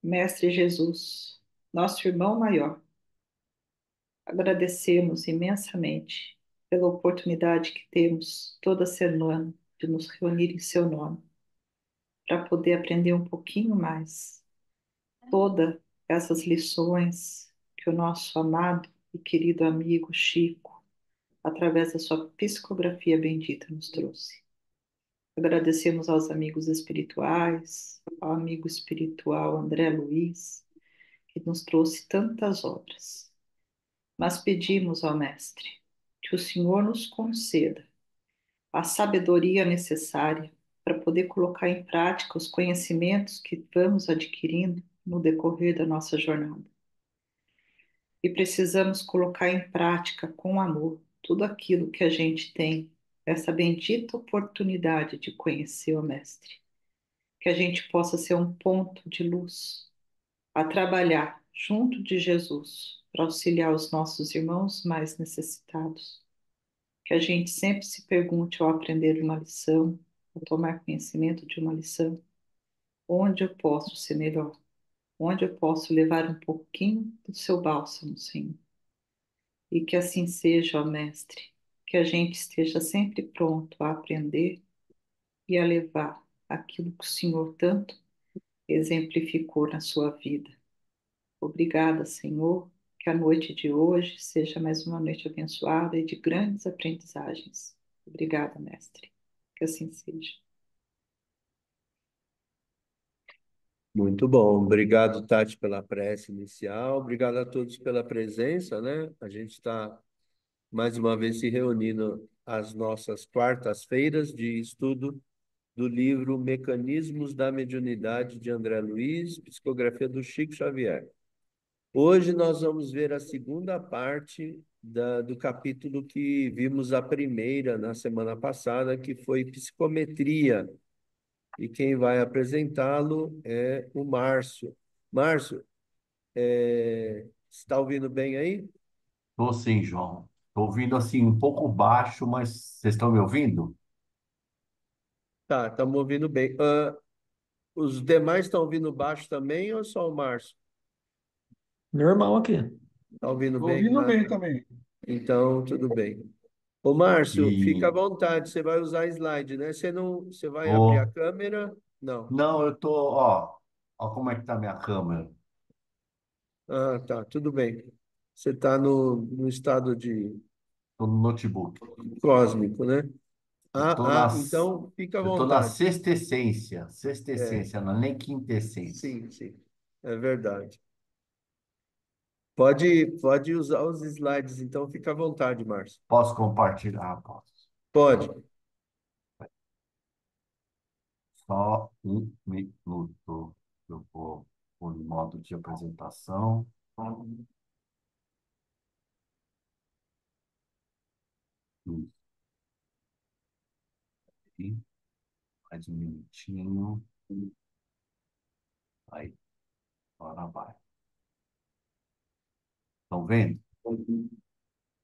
Mestre Jesus, nosso irmão maior, agradecemos imensamente pela oportunidade que temos toda semana de nos reunir em seu nome, para poder aprender um pouquinho mais todas essas lições que o nosso amado e querido amigo Chico, através da sua psicografia bendita, nos trouxe. Agradecemos aos amigos espirituais, ao amigo espiritual André Luiz, que nos trouxe tantas obras. Mas pedimos ao Mestre que o Senhor nos conceda a sabedoria necessária para poder colocar em prática os conhecimentos que vamos adquirindo no decorrer da nossa jornada. E precisamos colocar em prática com amor tudo aquilo que a gente tem, essa bendita oportunidade de conhecer o Mestre. Que a gente possa ser um ponto de luz a trabalhar junto de Jesus para auxiliar os nossos irmãos mais necessitados. Que a gente sempre se pergunte ao aprender uma lição, ao tomar conhecimento de uma lição, onde eu posso ser melhor? Onde eu posso levar um pouquinho do seu bálsamo, Senhor? E que assim seja, ó Mestre, que a gente esteja sempre pronto a aprender e a levar aquilo que o Senhor tanto exemplificou na sua vida. Obrigada, Senhor, que a noite de hoje seja mais uma noite abençoada e de grandes aprendizagens. Obrigada, Mestre. Que assim seja. Muito bom. Obrigado, Tati, pela prece inicial. Obrigado a todos pela presença, né? A gente está mais uma vez se reunindo às nossas quartas-feiras de estudo do livro Mecanismos da Mediunidade de André Luiz, psicografia do Chico Xavier. Hoje nós vamos ver a segunda parte do capítulo que vimos a primeira na semana passada, que foi psicometria. E quem vai apresentá-lo é o Márcio. Márcio, está ouvindo bem aí? Tô sim, João. Tô ouvindo assim um pouco baixo, mas vocês estão me ouvindo? Tá, estamos ouvindo bem. Os demais estão ouvindo baixo também ou só o Márcio? Normal aqui. Está ouvindo Tô bem? ouvindo Ah, bem tá. também. Então, tudo bem. Ô, Márcio, fica à E vontade, você vai usar slide, né? Você não, você vai abrir a ô, câmera? Não. não, eu tô, ó como é que tá minha câmera. Ah, tá, tudo bem. Você está no estado de Tô no notebook. cósmico, né? Eu tô na, Então fica à eu tô na vontade. sexta É, essência, não é nem quinta essência. sim, sim, é verdade. Pode usar os slides, então fica à vontade, Márcio. Posso compartilhar? Posso. Pode. Só um minuto. Eu vou pôr em modo de apresentação. Isso aí. Mais um minutinho. Aí, agora vai. Estão vendo?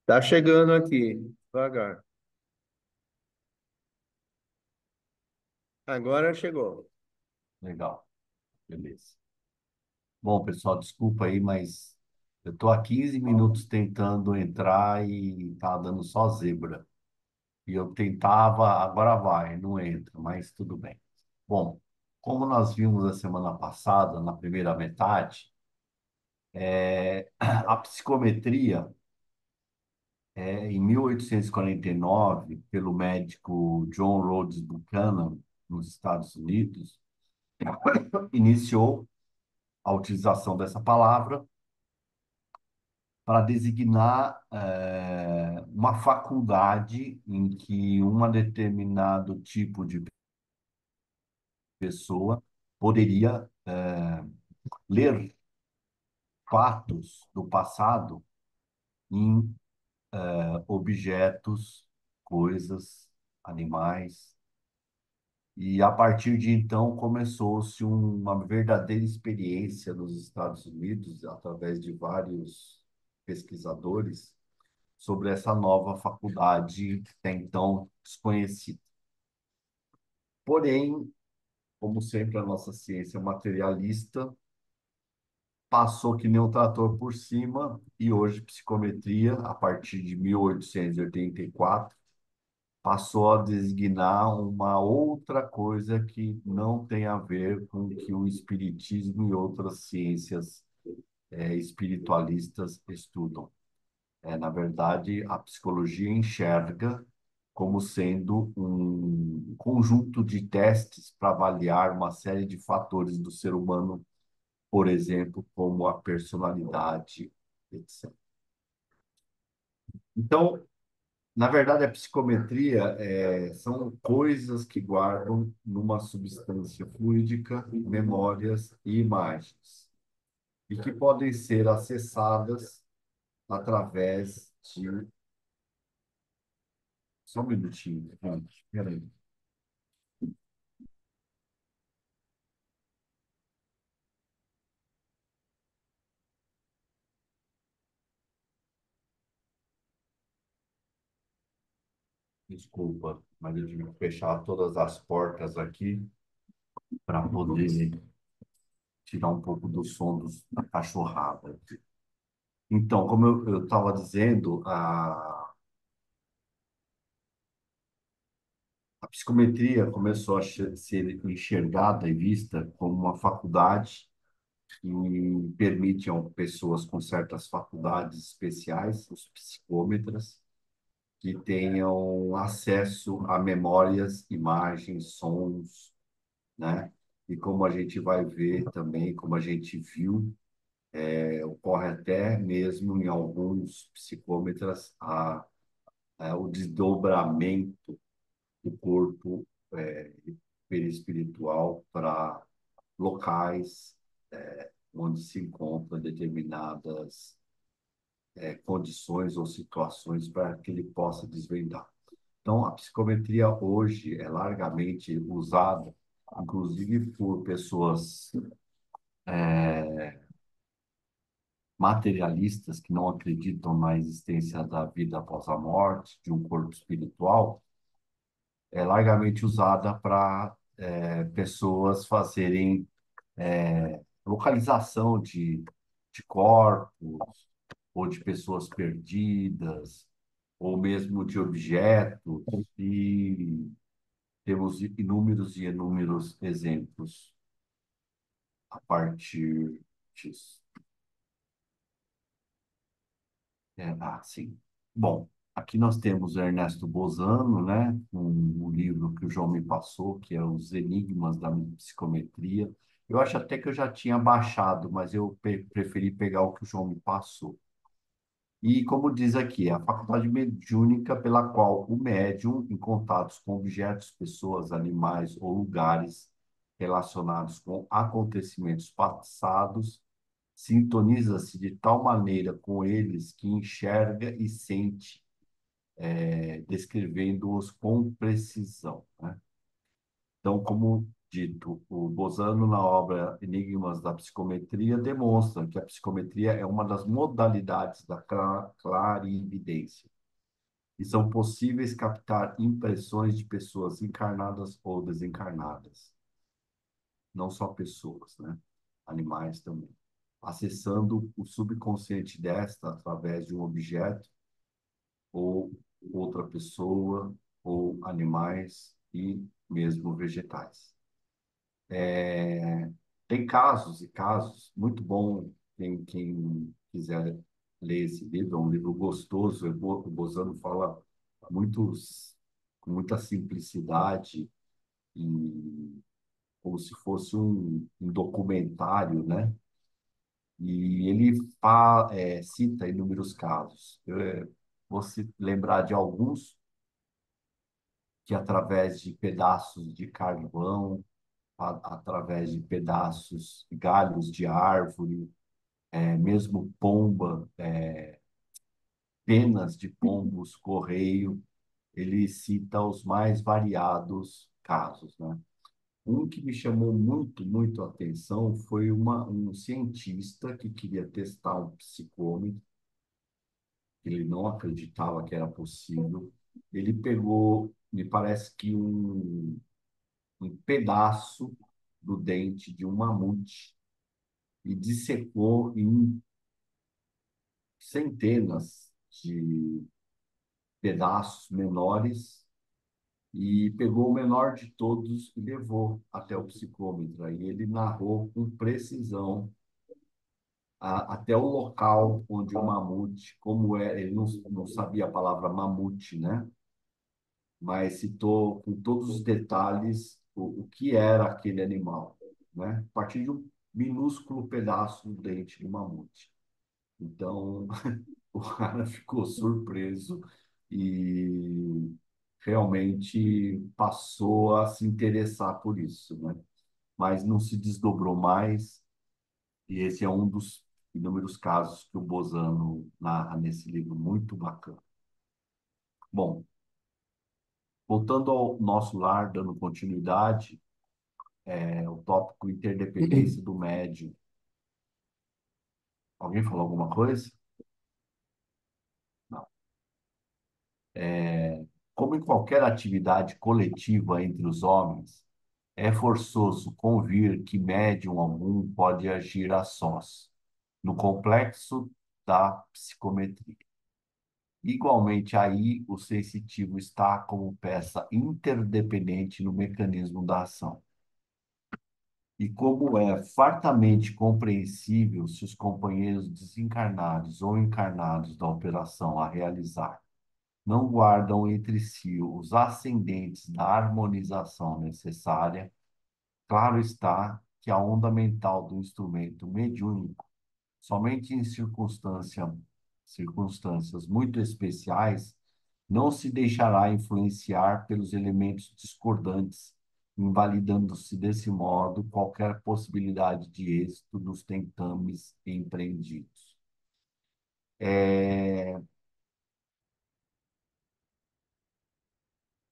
Tá chegando aqui, devagar. Agora chegou. Legal. Beleza. Bom, pessoal, desculpa aí, mas eu estou há 15 minutos tentando entrar e tá dando só zebra. E eu tentava, agora vai, não entra, mas tudo bem. Bom, como nós vimos a semana passada, na primeira metade, a psicometria, em 1849, pelo médico John Rhodes Buchanan, nos Estados Unidos, iniciou a utilização dessa palavra para designar uma faculdade em que um determinado tipo de pessoa poderia ler fatos do passado em objetos, coisas, animais. E a partir de então começou-se uma verdadeira experiência nos Estados Unidos, através de vários pesquisadores, sobre essa nova faculdade até então desconhecida. Porém, como sempre, a nossa ciência materialista passou que nem um trator por cima e hoje psicometria, a partir de 1884, passou a designar uma outra coisa que não tem a ver com o que o espiritismo e outras ciências espiritualistas estudam. Na verdade, a psicologia enxerga como sendo um conjunto de testes para avaliar uma série de fatores do ser humano, por exemplo, como a personalidade, etc. Então, na verdade, a psicometria são coisas que guardam numa substância fluídica memórias e imagens, e que podem ser acessadas através de. Só um minutinho, gente. Peraí. Desculpa, mas eu tive que fechar todas as portas aqui para poder tirar um pouco do som da cachorrada. Então, como eu estava dizendo, a psicometria começou a ser enxergada e vista como uma faculdade que permite a pessoas com certas faculdades especiais, os psicômetras, que tenham acesso a memórias, imagens, sons, né? E como a gente vai ver também, como a gente viu, ocorre até mesmo em alguns psicômetras o desdobramento do corpo perispiritual para locais onde se encontram determinadas condições ou situações para que ele possa desvendar. Então, a psicometria hoje é largamente usada, inclusive por pessoas materialistas que não acreditam na existência da vida após a morte, de um corpo espiritual, é largamente usada para pessoas fazerem localização de corpos, ou de pessoas perdidas, ou mesmo de objetos, e temos inúmeros e inúmeros exemplos a partir disso. Sim. Bom, aqui nós temos Ernesto Bozano, né? Um livro que o João me passou, que é Os Enigmas da Psicometria. Eu acho até que eu já tinha baixado, mas eu preferi pegar o que o João me passou. E, como diz aqui, é a faculdade mediúnica pela qual o médium, em contatos com objetos, pessoas, animais ou lugares relacionados com acontecimentos passados, sintoniza-se de tal maneira com eles que enxerga e sente, descrevendo-os com precisão, né? Então, como dito, o Bozano, na obra Enigmas da Psicometria, demonstra que a psicometria é uma das modalidades da clarividência, e são possíveis captar impressões de pessoas encarnadas ou desencarnadas, não só pessoas, né? Animais também, acessando o subconsciente desta através de um objeto ou outra pessoa ou animais e mesmo vegetais. Tem casos e casos, muito bom, quem quiser ler esse livro, é um livro gostoso, o Bozano fala muitos, com muita simplicidade e como se fosse um documentário, né? E ele cita inúmeros casos. Vou lembrar de alguns que, através de pedaços de carvão, através de pedaços, galhos de árvore, mesmo pomba, penas de pombos, correio, ele cita os mais variados casos, né? Um que me chamou muito a atenção foi um cientista que queria testar um psicômetro, ele não acreditava que era possível. Ele pegou, me parece que um pedaço do dente de um mamute e dissecou em centenas de pedaços menores e pegou o menor de todos e levou até o psicômetra. E ele narrou com precisão até o local onde o mamute, como é, ele não sabia a palavra mamute, né? Mas citou com todos os detalhes o que era aquele animal, né? A partir de um minúsculo pedaço do dente do mamute. Então, o cara ficou surpreso e realmente passou a se interessar por isso, né? Mas não se desdobrou mais, e esse é um dos inúmeros casos que o Bozano narra nesse livro, muito bacana. Bom, voltando ao nosso lar, dando continuidade, o tópico interdependência do médium. Alguém falou alguma coisa? Não. Como em qualquer atividade coletiva entre os homens, é forçoso convir que médium algum pode agir a sós, no complexo da psicometria. Igualmente, aí o sensitivo está como peça interdependente no mecanismo da ação. E como é fartamente compreensível se os companheiros desencarnados ou encarnados da operação a realizar não guardam entre si os ascendentes da harmonização necessária, claro está que a onda mental do instrumento mediúnico, somente em circunstâncias muito especiais, não se deixará influenciar pelos elementos discordantes, invalidando-se desse modo qualquer possibilidade de êxito dos tentames empreendidos. É,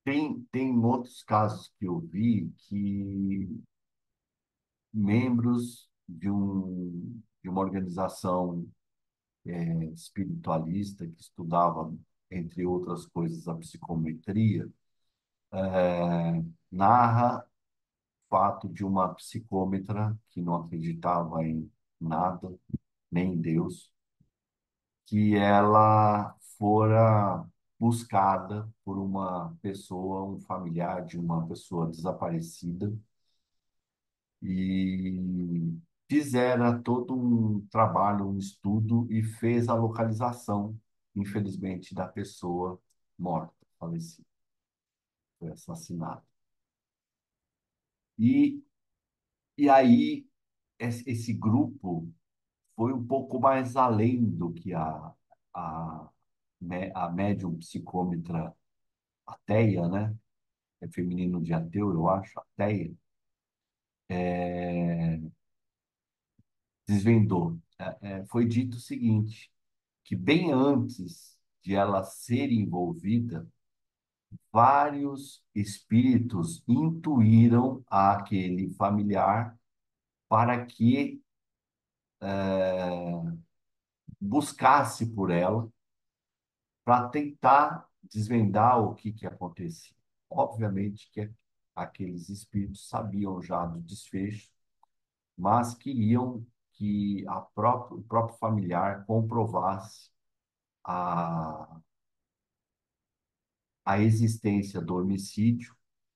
tem outros casos que eu vi que membros de uma organização espiritualista que estudava, entre outras coisas, a psicometria, narra o fato de uma psicômetra que não acreditava em nada, nem em Deus, que ela fora buscada por uma pessoa, um familiar de uma pessoa desaparecida, e fizera todo um trabalho, um estudo e fez a localização, infelizmente, da pessoa morta, falecida, foi assassinada. E, e aí esse grupo foi um pouco mais além do que a, a médium psicômetra ateia, né? É feminino de ateu, eu acho, ateia, desvendou. Foi dito o seguinte, que bem antes de ela ser envolvida, vários espíritos intuíram aquele familiar para que buscasse por ela para tentar desvendar o que acontecia. Obviamente que aqueles espíritos sabiam já do desfecho, mas queriam que o próprio familiar comprovasse a, a existência do homicídio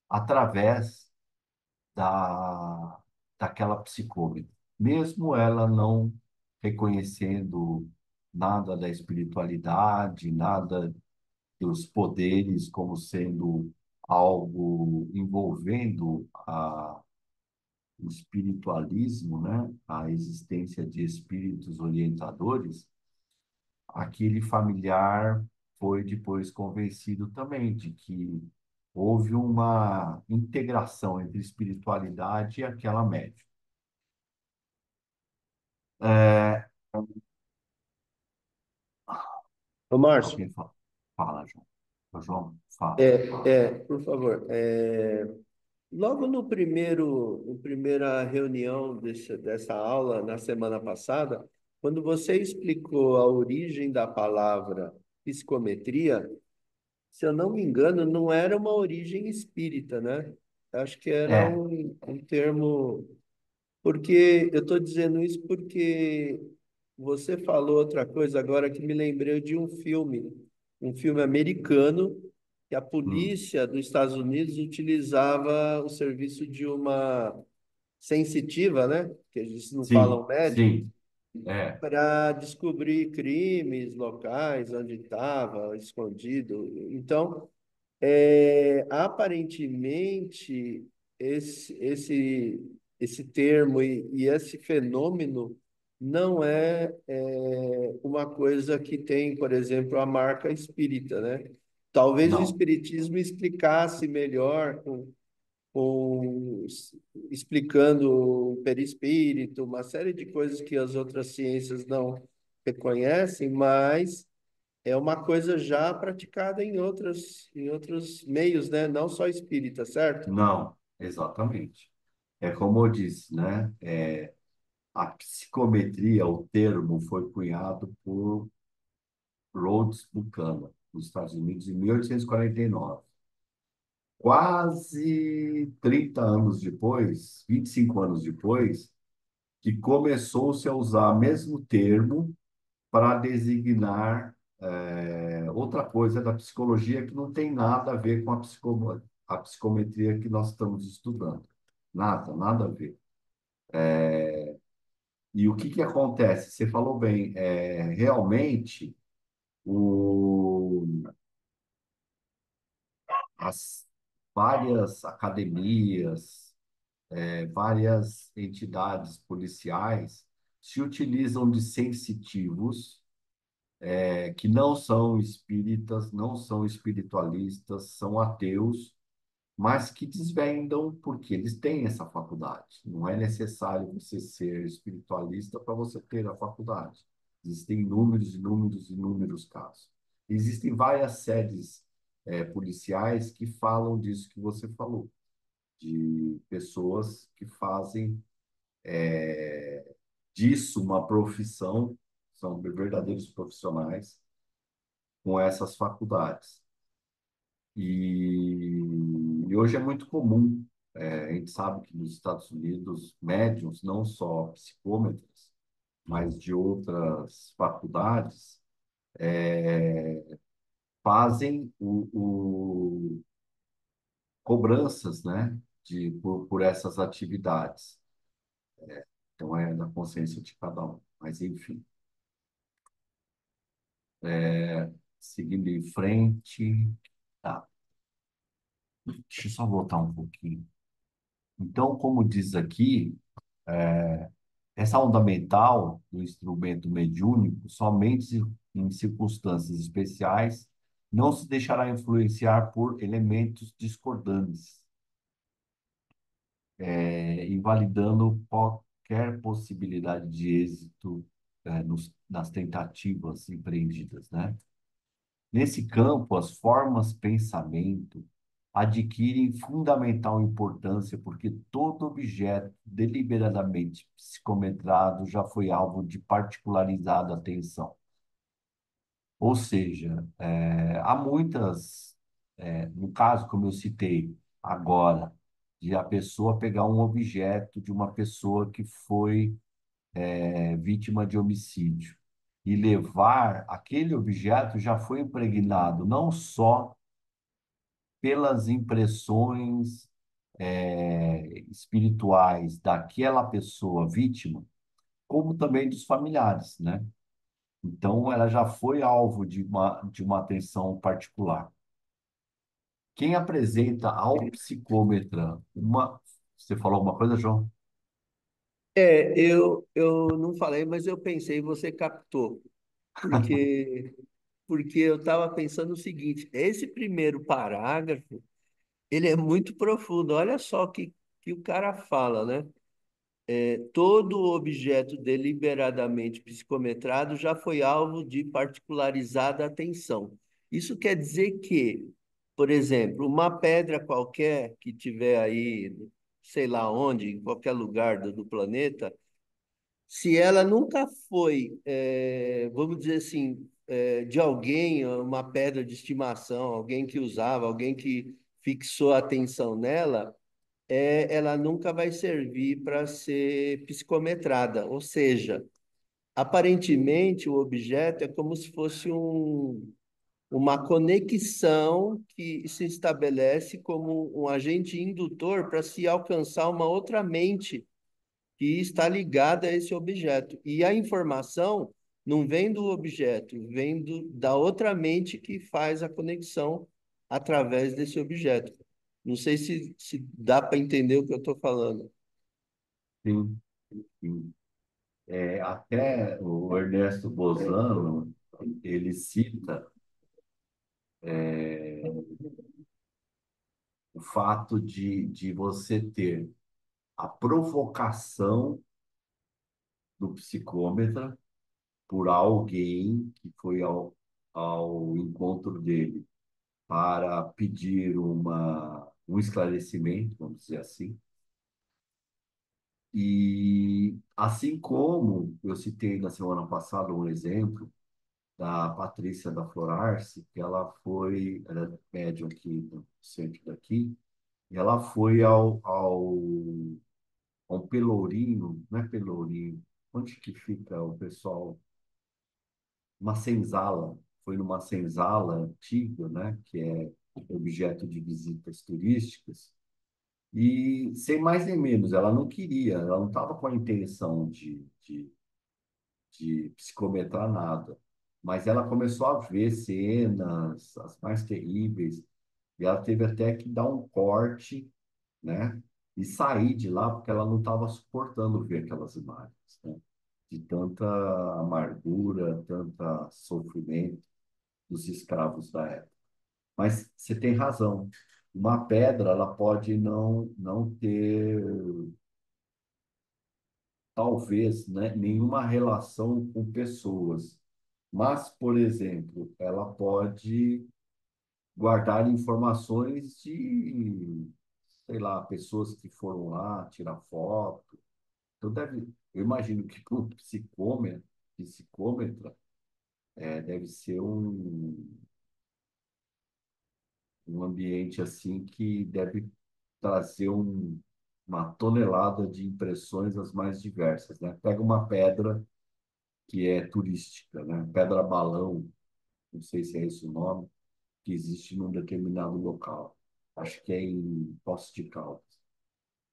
através da, daquela psicóloga, mesmo ela não reconhecendo nada da espiritualidade, nada dos poderes como sendo algo envolvendo o espiritualismo, né? A existência de espíritos orientadores, aquele familiar foi depois convencido também de que houve uma integração entre espiritualidade e aquela médium. É, Ô, Márcio, alguém fala, fala, João. Ô, João, fala. por favor, logo no primeira reunião dessa aula, na semana passada, quando você explicou a origem da palavra psicometria, se eu não me engano, não era uma origem espírita, né? Acho que era É, um termo. Porque eu estou dizendo isso porque você falou outra coisa agora que me lembrou de um filme americano, que a Hum, polícia dos Estados Unidos utilizava o serviço de uma sensitiva, né? Que eles não falam sim, médico, sim, é, para descobrir crimes locais onde estava escondido. Então, aparentemente, esse termo e esse fenômeno não uma coisa que tem, por exemplo, a marca espírita, né? Talvez o não, espiritismo explicasse melhor explicando o perispírito, uma série de coisas que as outras ciências não reconhecem, mas é uma coisa já praticada em outros meios, né? Não só espírita, certo? não, exatamente. É como eu disse, né? A psicometria, o termo, foi cunhado por Rhodes Buchanan, nos Estados Unidos, em 1849. Quase 30 anos depois, 25 anos depois, que começou-se a usar o mesmo termo para designar outra coisa da psicologia que não tem nada a ver com a psicometria que nós estamos estudando. Nada, nada a ver. E o que que acontece? Você falou bem, realmente o, as várias academias, várias entidades policiais se utilizam de sensitivos que não são espíritas, não são espiritualistas, são ateus, mas que desvendam porque eles têm essa faculdade. Não é necessário você ser espiritualista para você ter a faculdade. Existem inúmeros, inúmeros, inúmeros casos. Existem várias sedes policiais que falam disso que você falou, de pessoas que fazem disso uma profissão, são verdadeiros profissionais com essas faculdades. E hoje é muito comum, a gente sabe que nos Estados Unidos, médiums, não só psicômetros, mas de outras faculdades, fazem cobranças, né, por essas atividades. Então, é da consciência de cada um. Mas, enfim, seguindo em frente. Tá, deixa eu só voltar um pouquinho. Então, como diz aqui, essa onda mental do instrumento mediúnico, somente em circunstâncias especiais, não se deixará influenciar por elementos discordantes, invalidando qualquer possibilidade de êxito, nas tentativas empreendidas, né? Nesse campo, as formas pensamento adquirem fundamental importância porque todo objeto deliberadamente psicometrado já foi alvo de particularizada atenção. Ou seja, há muitas, no caso, como eu citei agora, de a pessoa pegar um objeto de uma pessoa que foi, vítima de homicídio e levar aquele objeto já foi impregnado não só pelas impressões espirituais daquela pessoa vítima, como também dos familiares, né? Então, ela já foi alvo de uma atenção particular. Quem apresenta ao psicômetra uma... Você falou alguma coisa, João? Eu não falei, mas eu pensei, você captou, porque, porque eu estava pensando o seguinte, esse primeiro parágrafo, ele é muito profundo, olha só que o cara fala, né? Todo objeto deliberadamente psicometrado já foi alvo de particularizada atenção. Isso quer dizer que, por exemplo, uma pedra qualquer que tiver aí, sei lá onde, em qualquer lugar do planeta, se ela nunca foi, vamos dizer assim, de alguém, uma pedra de estimação, alguém que usava, alguém que fixou a atenção nela, ela nunca vai servir para ser psicometrada. Ou seja, aparentemente o objeto é como se fosse uma conexão que se estabelece como um agente indutor para se alcançar uma outra mente que está ligada a esse objeto. E a informação não vem do objeto, vem da outra mente que faz a conexão através desse objeto. Não sei se dá para entender o que eu estou falando. Sim, sim. Até o Ernesto Bozano, ele cita o fato de você ter a provocação do psicômetra por alguém que foi ao encontro dele para pedir um esclarecimento, vamos dizer assim. E assim como eu citei na semana passada um exemplo da Patrícia da Florarce, que ela é médium aqui no centro daqui, e ela foi ao Pelourinho, não é Pelourinho, onde que fica o pessoal? Uma senzala, foi numa senzala antiga, né, que é objeto de visitas turísticas, e sem mais nem menos, ela não queria, ela não estava com a intenção de psicometrar nada, mas ela começou a ver cenas, as mais terríveis, e ela teve até que dar um corte, né, e sair de lá, porque ela não estava suportando ver aquelas imagens, né, de tanta amargura, tanta sofrimento dos escravos da época. Mas você tem razão. Uma pedra, ela pode não ter, talvez, né, nenhuma relação com pessoas. Mas, por exemplo, ela pode guardar informações de, sei lá, pessoas que foram lá tirar foto. Então, eu imagino que para um psicômetra, deve ser um ambiente assim que deve trazer uma tonelada de impressões as mais diversas, né? Pega uma pedra que é turística, né? Pedra balão, não sei se é esse o nome, que existe num determinado local. Acho que é em Poços de Caldas.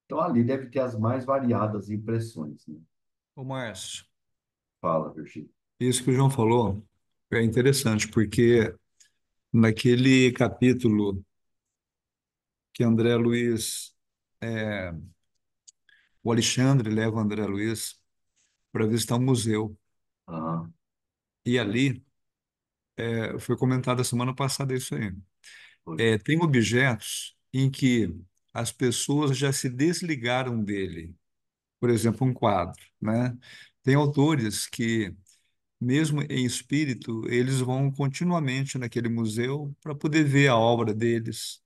Então ali deve ter as mais variadas impressões, né? Ô, Márcio, Fala, Virgínia. isso que o João falou é interessante, porque naquele capítulo que André Luiz, é, o Alexandre leva o André Luiz para visitar um museu, Ah, e ali foi comentado a semana passada isso aí. foi. Tem objetos em que as pessoas já se desligaram dele, por exemplo, um quadro, né? Tem autores que mesmo em espírito, eles vão continuamente naquele museu para poder ver a obra deles.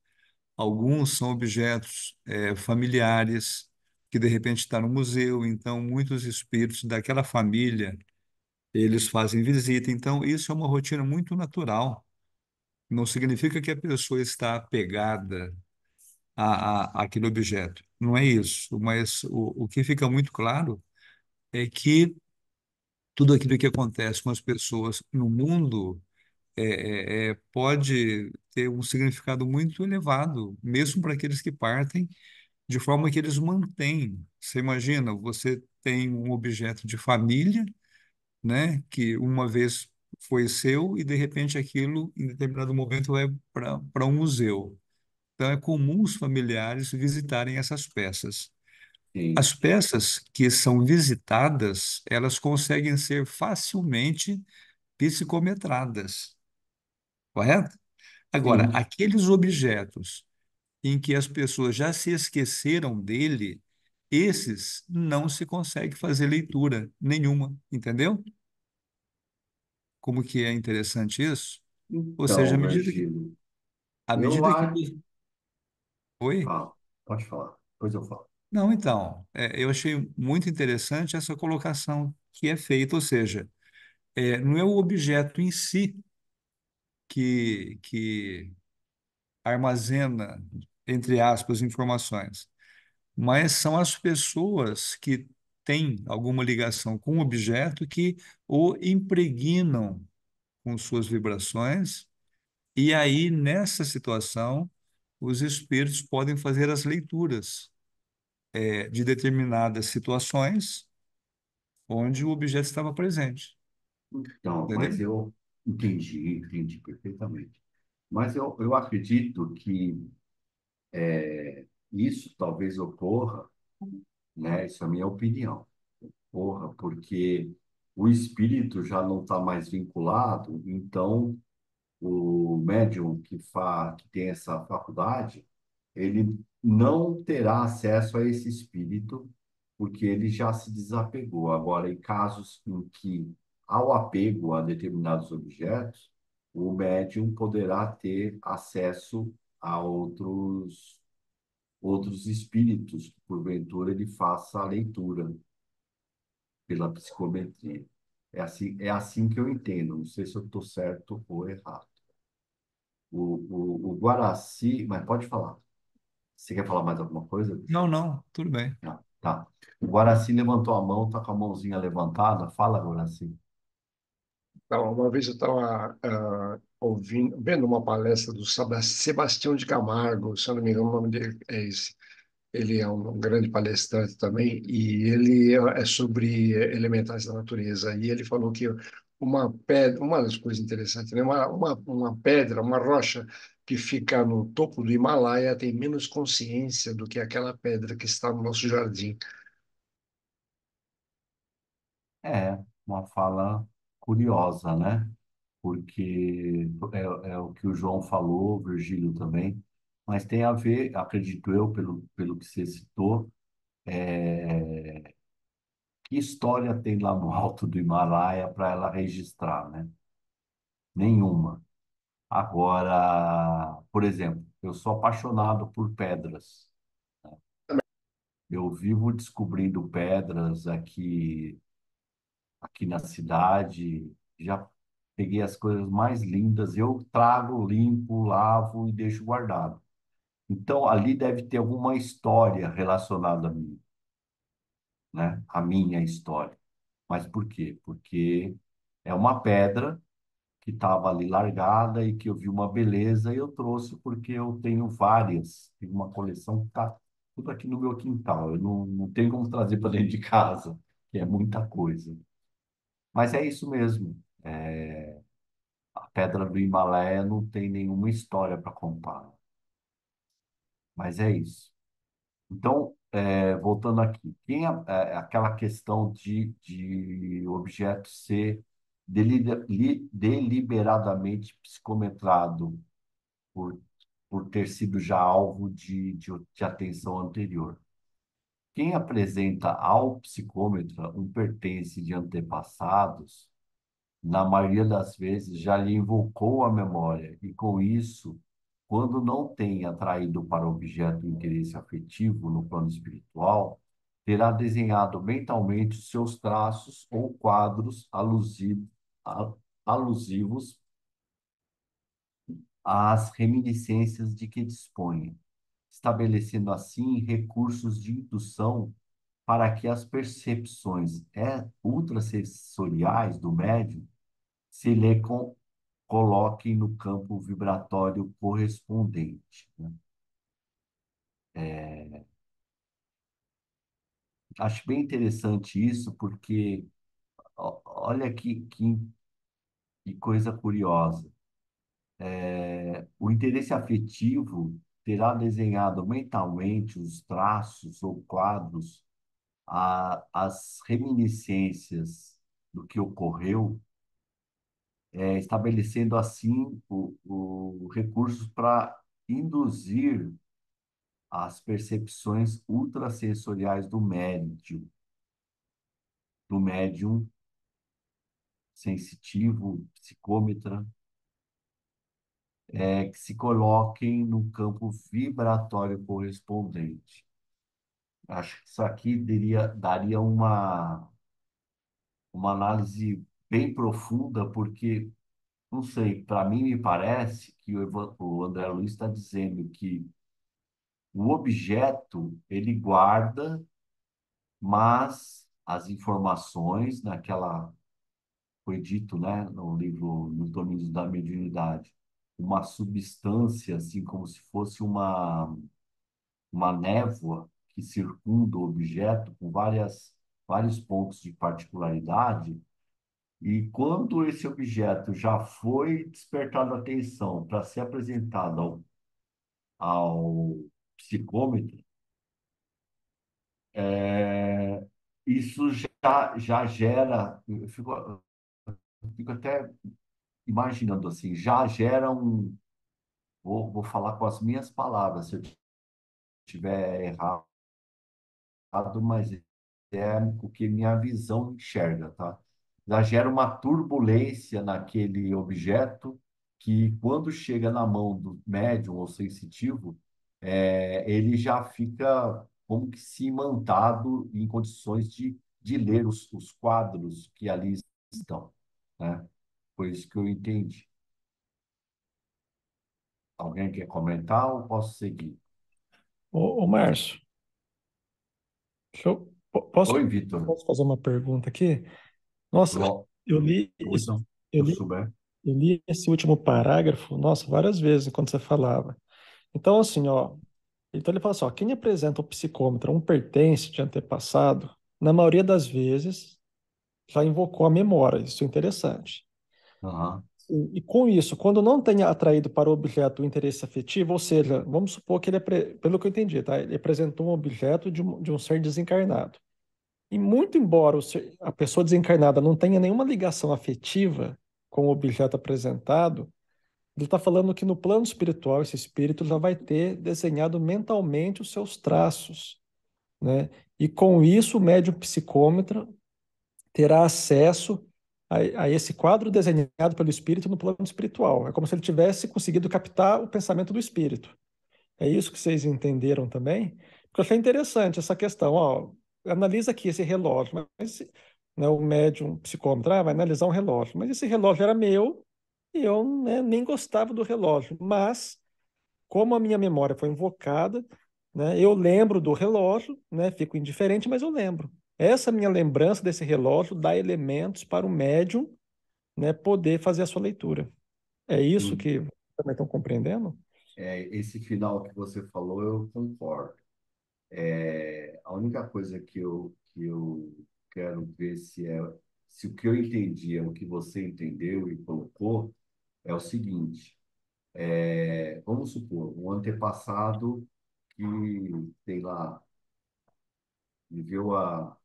Alguns são objetos familiares que de repente está no museu, então muitos espíritos daquela família eles fazem visita. Então isso é uma rotina muito natural. Não significa que a pessoa está apegada àquele objeto. Não é isso. Mas o que fica muito claro é que tudo aquilo que acontece com as pessoas no mundo pode ter um significado muito elevado, mesmo para aqueles que partem, de forma que eles mantêm. Você imagina, você tem um objeto de família, né, que uma vez foi seu e de repente aquilo, em determinado momento, vai para um museu. Então é comum os familiares visitarem essas peças. Sim, As peças que são visitadas, elas conseguem ser facilmente psicometradas, correto? Agora, sim. aqueles objetos em que as pessoas já se esqueceram dele, esses não se consegue fazer leitura nenhuma, entendeu? Como que é interessante isso? Ou seja, Então, Virgílio, à eu medida que acho... Oi? Fala, pode falar, depois eu falo. Não, então, eu achei muito interessante essa colocação que é feita, ou seja, não é o objeto em si que armazena, entre aspas, informações. mas são as pessoas que têm alguma ligação com o objeto que o impregnam com suas vibrações, e aí, nessa situação, os espíritos podem fazer as leituras de determinadas situações onde o objeto estava presente. Então, mas Entendeu? eu entendi perfeitamente. Mas eu acredito que isso talvez ocorra, né? Isso é a minha opinião. Ocorra porque o espírito já não está mais vinculado, então o médium que tem essa faculdade, ele não terá acesso a esse espírito, porque ele já se desapegou. Agora, em casos em que há o apego a determinados objetos, o médium poderá ter acesso a outros espíritos, que porventura ele faça a leitura pela psicometria. É assim que eu entendo. Não sei se eu estou certo ou errado. O Guaraci, mas pode falar. Você quer falar mais alguma coisa? Não, não, tudo bem. Não, tá. O Guaraci levantou a mão, tá com a mãozinha levantada. Fala, Guaraci. Então, uma vez eu estava ouvindo, vendo uma palestra do Sebastião de Camargo, se eu não me engano, o nome dele é esse. Ele é um grande palestrante também, e ele é sobre elementais da natureza. E ele falou que uma pedra, uma das coisas interessantes, né? Uma pedra, uma rocha que fica no topo do Himalaia tem menos consciência do que aquela pedra que está no nosso jardim. É, uma fala curiosa, né? Porque é o que o João falou, o Virgílio também, mas tem a ver, acredito eu, pelo que você citou, que história tem lá no alto do Himalaia para ela registrar, né? Nenhuma. Agora, por exemplo, eu sou apaixonado por pedras. Eu vivo descobrindo pedras aqui na cidade. Já peguei as coisas mais lindas. Eu trago, limpo, lavo e deixo guardado. Então, ali deve ter alguma história relacionada a mim, né? A minha história. Mas por quê? Porque é uma pedra que estava ali largada e que eu vi uma beleza e eu trouxe porque eu tenho várias, tenho uma coleção que está tudo aqui no meu quintal. Eu não tenho como trazer para dentro de casa, que é muita coisa. Mas é isso mesmo. A Pedra do Himalaia não tem nenhuma história para contar. Mas é isso. Então, voltando aqui, aquela questão de objeto ser deliberadamente psicometrado por, por ter sido já alvo de atenção anterior. Quem apresenta ao psicômetra um pertence de antepassados, na maioria das vezes já lhe invocou a memória, e com isso, quando não tem atraído para o objeto o interesse afetivo no plano espiritual, terá desenhado mentalmente os seus traços ou quadros alusivos às reminiscências de que dispõe, estabelecendo assim recursos de indução para que as percepções ultrasensoriais do médium se lhe coloquem no campo vibratório correspondente, né? Acho bem interessante isso, porque olha que coisa curiosa. O interesse afetivo terá desenhado mentalmente os traços ou quadros, as reminiscências do que ocorreu, estabelecendo assim o recursos para induzir as percepções ultrasensoriais do médium sensitivo, psicômetra, que se coloquem no campo vibratório correspondente. Acho que isso aqui daria uma análise bem profunda, porque, não sei, para mim me parece que o André Luiz está dizendo que O objeto, ele guarda, mas as informações naquela, foi dito, né, no livro Nos Domínios da Mediunidade, uma substância, assim como se fosse uma névoa que circunda o objeto com vários pontos de particularidade. E quando esse objeto já foi despertado a atenção para ser apresentado ao psicômetro, é, isso já gera, eu fico até imaginando assim, já gera vou falar com as minhas palavras, se eu tiver errado, mas é o que minha visão enxerga, tá? Já gera uma turbulência naquele objeto que, quando chega na mão do médium ou sensitivo, ele já fica como que cimantado em condições de ler os quadros que ali estão, né? Foi isso que eu entendi. Alguém quer comentar ou posso seguir? Ô, Márcio, Oi, posso, Vitor. posso fazer uma pergunta aqui? Nossa, eu li esse, Então, eu eu li, souber. eu li esse último parágrafo, nossa, várias vezes enquanto você falava. Então, assim, ó, então ele fala assim, ó, quem apresenta o psicômetro um pertence de antepassado, na maioria das vezes, já invocou a memória, isso é interessante. Aham. E com isso, quando não tenha atraído para o objeto o interesse afetivo, ou seja, vamos supor que pelo que eu entendi, tá? Ele apresentou um objeto de um ser desencarnado. E muito embora a pessoa desencarnada não tenha nenhuma ligação afetiva com o objeto apresentado, ele está falando que no plano espiritual, esse espírito já vai ter desenhado mentalmente os seus traços, né? E com isso, o médium psicômetra terá acesso a esse quadro desenhado pelo espírito no plano espiritual. É como se ele tivesse conseguido captar o pensamento do espírito. É isso que vocês entenderam também? Porque eu achei interessante essa questão. Ó, analisa aqui esse relógio, mas né, o médium psicômetra vai analisar um relógio, mas esse relógio era meu e eu, né, nem gostava do relógio. Mas, como a minha memória foi invocada, né, eu lembro do relógio, né, fico indiferente, mas eu lembro. Essa minha lembrança desse relógio dá elementos para o médium, né, poder fazer a sua leitura. É isso Sim. que também estão compreendendo? Esse final que você falou, eu concordo. A única coisa que eu quero ver se o que eu entendi é o que você entendeu e colocou, é o seguinte: vamos supor, um antepassado que, sei lá, viveu há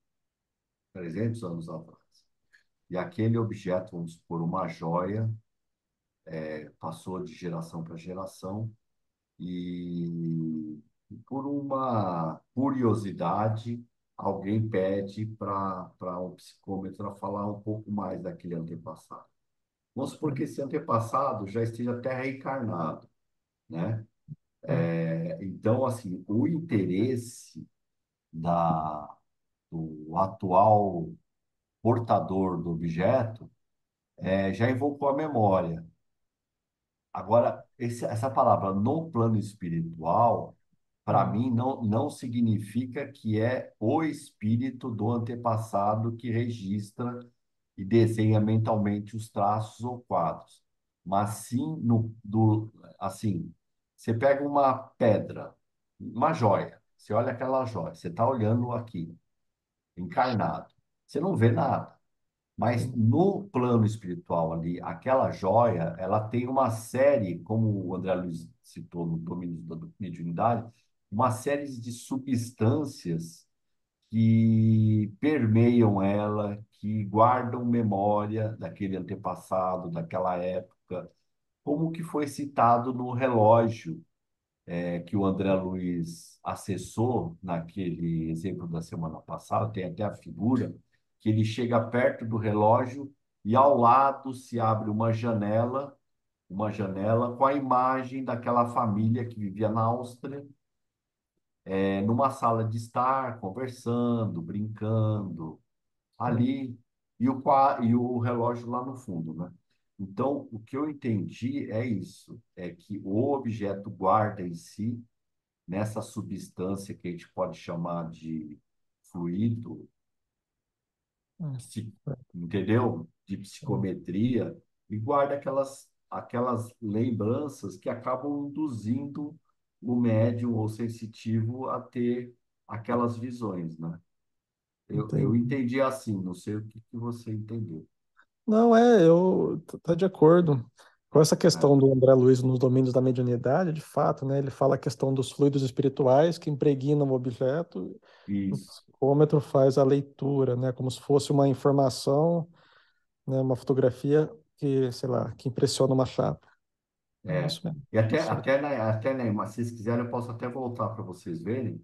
300 anos atrás. E aquele objeto, vamos supor, uma joia, passou de geração para geração e, por uma curiosidade, alguém pede para um psicômetra falar um pouco mais daquele antepassado. Vamos supor que esse antepassado já esteja até reencarnado, né? Então, assim, o interesse do atual portador do objeto já invocou a memória. Agora, essa palavra no plano espiritual, para Hum, mim, não significa que é o espírito do antepassado que registra e desenha mentalmente os traços ou quadros, mas sim assim, você pega uma pedra, uma joia, você olha aquela joia, você está olhando aqui, encarnado, você não vê nada. Mas sim. no plano espiritual ali, aquela joia, ela tem uma série, como o André Luiz citou no domínio da mediunidade, uma série de substâncias que permeiam ela, que guardam memória daquele antepassado, daquela época, como que foi citado no relógio que o André Luiz acessou naquele exemplo da semana passada, tem até a figura, que ele chega perto do relógio e ao lado se abre uma janela com a imagem daquela família que vivia na Áustria, numa sala de estar, conversando, brincando, Hum, ali, e o relógio lá no fundo, né? Então, o que eu entendi é isso, é que o objeto guarda em si nessa substância que a gente pode chamar de fluido, Hum, psi- entendeu? De sim, psicometria, e guarda aquelas lembranças que acabam induzindo o médium ou sensitivo a ter aquelas visões, né? Eu entendi. entendi assim, não sei o que que você entendeu. Não, eu tá de acordo com essa É, questão do André Luiz nos domínios da mediunidade, de fato, né? Ele fala a questão dos fluidos espirituais que impregnam o objeto, o isso. psicômetro faz a leitura, né? Como se fosse uma informação, né? Uma fotografia que, sei lá, que impressiona uma chapa. É É. isso mesmo, E tá certo. mas se vocês quiserem, eu posso até voltar para vocês verem.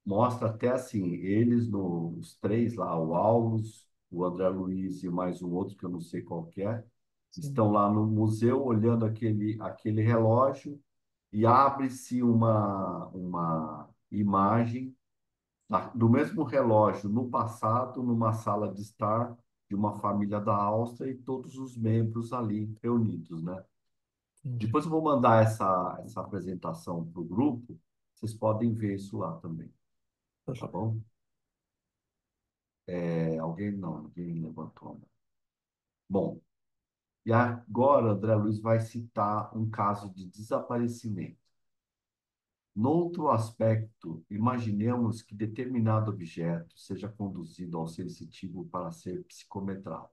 Mostra até assim, eles os três lá, o Aulus, o André Luiz e mais um outro que eu não sei qual que é, Sim, estão lá no museu olhando aquele relógio e abre-se uma imagem do mesmo relógio no passado, numa sala de estar de uma família da Áustria e todos os membros ali reunidos, né? entendi. Depois eu vou mandar essa apresentação para o grupo, vocês podem ver isso lá também, Tá tá joia. bom? Alguém não, ninguém levantou a mão. Bom, e agora André Luiz vai citar um caso de desaparecimento. Noutro aspecto, imaginemos que determinado objeto seja conduzido ao sensitivo para ser psicometrado,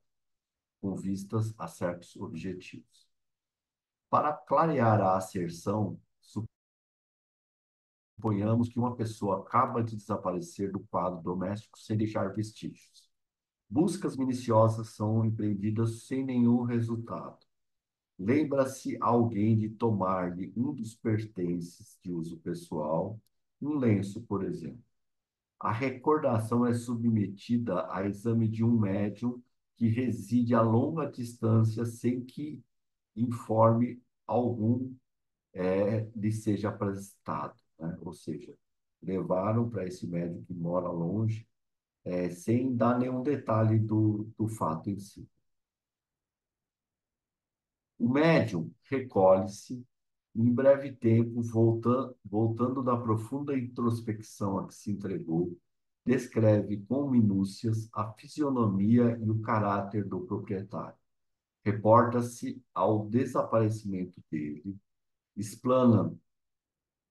com vistas a certos objetivos. Para clarear a asserção, suponhamos que uma pessoa acaba de desaparecer do quadro doméstico sem deixar vestígios. Buscas minuciosas são empreendidas sem nenhum resultado. Lembra-se alguém de tomar-lhe um dos pertences de uso pessoal, um lenço, por exemplo. A recordação é submetida a exame de um médium que reside a longa distância sem que informe algum lhe seja apresentado, né? Ou seja, levaram para esse médium que mora longe, sem dar nenhum detalhe do fato em si. O médium recolhe-se e, em breve tempo, voltando da profunda introspecção a que se entregou, descreve com minúcias a fisionomia e o caráter do proprietário. Reporta-se ao desaparecimento dele, explana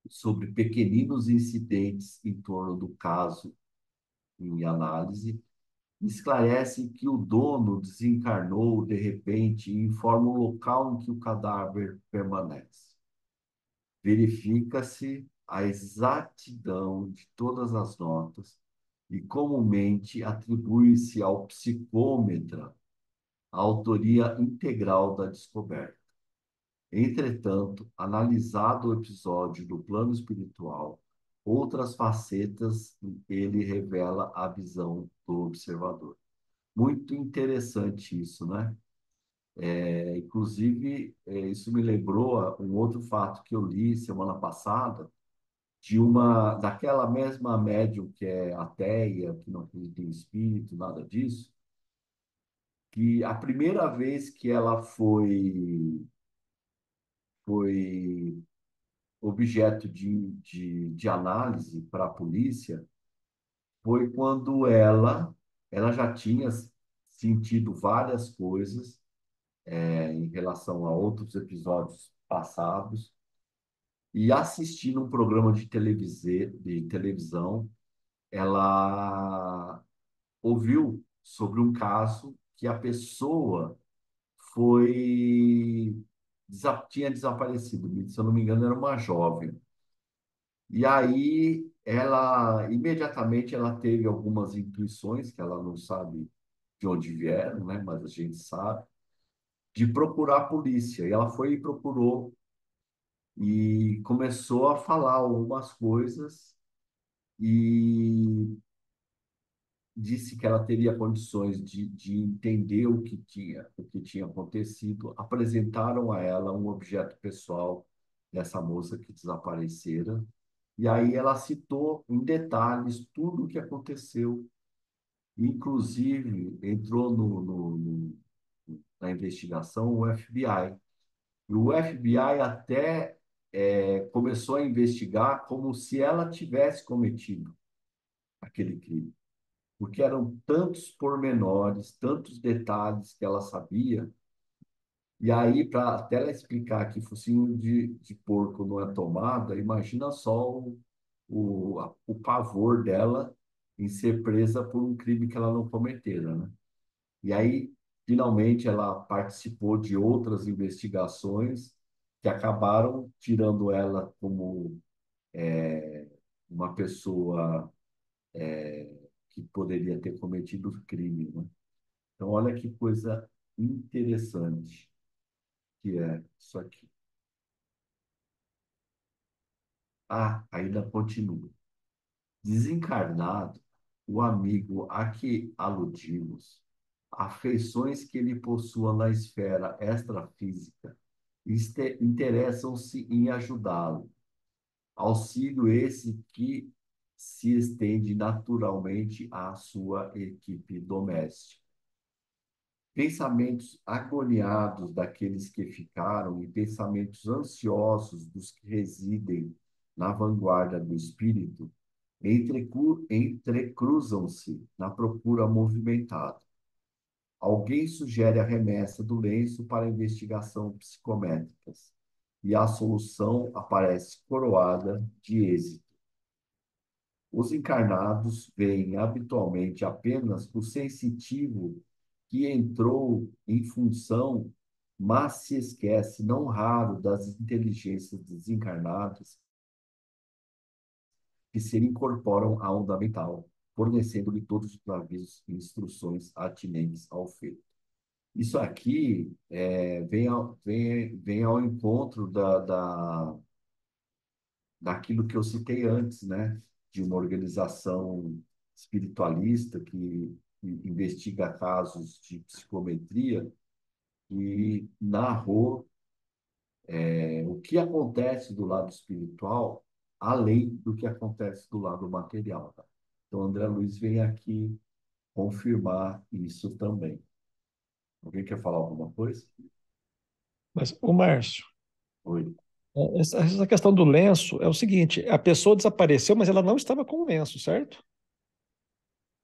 sobre pequeninos incidentes em torno do caso em análise, esclarece que o dono desencarnou de repente e informa o local em que o cadáver permanece. Verifica-se a exatidão de todas as notas e comumente atribui-se ao psicômetra a autoria integral da descoberta. Entretanto, analisado o episódio do plano espiritual, outras facetas ele revela a visão do observador. Muito interessante isso, né? Inclusive, isso me lembrou um outro fato que eu li semana passada, daquela mesma médium que é ateia, que não acredita em espírito, nada disso, que a primeira vez que ela foi objeto de análise para a polícia foi quando ela já tinha sentido várias coisas em relação a outros episódios passados e assistindo um programa de televisão, ela ouviu sobre um caso que a pessoa foi tinha desaparecido. Se eu não me engano, era uma jovem. E aí ela imediatamente ela teve algumas intuições que ela não sabe de onde vieram, né? Mas a gente sabe de procurar a polícia. E ela foi e procurou e começou a falar algumas coisas e disse que ela teria condições de entender o que tinha acontecido. Apresentaram a ela um objeto pessoal dessa moça que desaparecera. E aí ela citou em detalhes tudo o que aconteceu. Inclusive, entrou na investigação o FBI. E o FBI até começou a investigar como se ela tivesse cometido aquele crime, porque eram tantos pormenores, tantos detalhes que ela sabia. E aí, para até ela explicar que focinho de porco não é tomada, imagina só o pavor dela em ser presa por um crime que ela não cometera, né? E aí, finalmente, ela participou de outras investigações que acabaram tirando ela como uma pessoa que poderia ter cometido o crime, né? Então, olha que coisa interessante que é isso aqui. Ah, ainda continua. Desencarnado, o amigo a que aludimos, afeições que ele possua na esfera extrafísica, interessam-se em ajudá-lo. Auxílio esse que se estende naturalmente à sua equipe doméstica. Pensamentos agoniados daqueles que ficaram e pensamentos ansiosos dos que residem na vanguarda do espírito entrecruzam-se na procura movimentada. Alguém sugere a remessa do lenço para investigação psicométricas e a solução aparece coroada de êxito. Os encarnados veem habitualmente apenas o sensitivo que entrou em função, mas se esquece, não raro, das inteligências desencarnadas que se incorporam à onda mental, fornecendo-lhe todos os avisos e instruções atinentes ao feito. Isso aqui vem ao encontro daquilo que eu citei antes, né? De uma organização espiritualista que investiga casos de psicometria e narrou o que acontece do lado espiritual além do que acontece do lado material. Tá? Então, André Luiz vem aqui confirmar isso também. Alguém quer falar alguma coisa? Mas, o Márcio, Oi. essa questão do lenço é o seguinte: a pessoa desapareceu, mas ela não estava com o lenço, certo?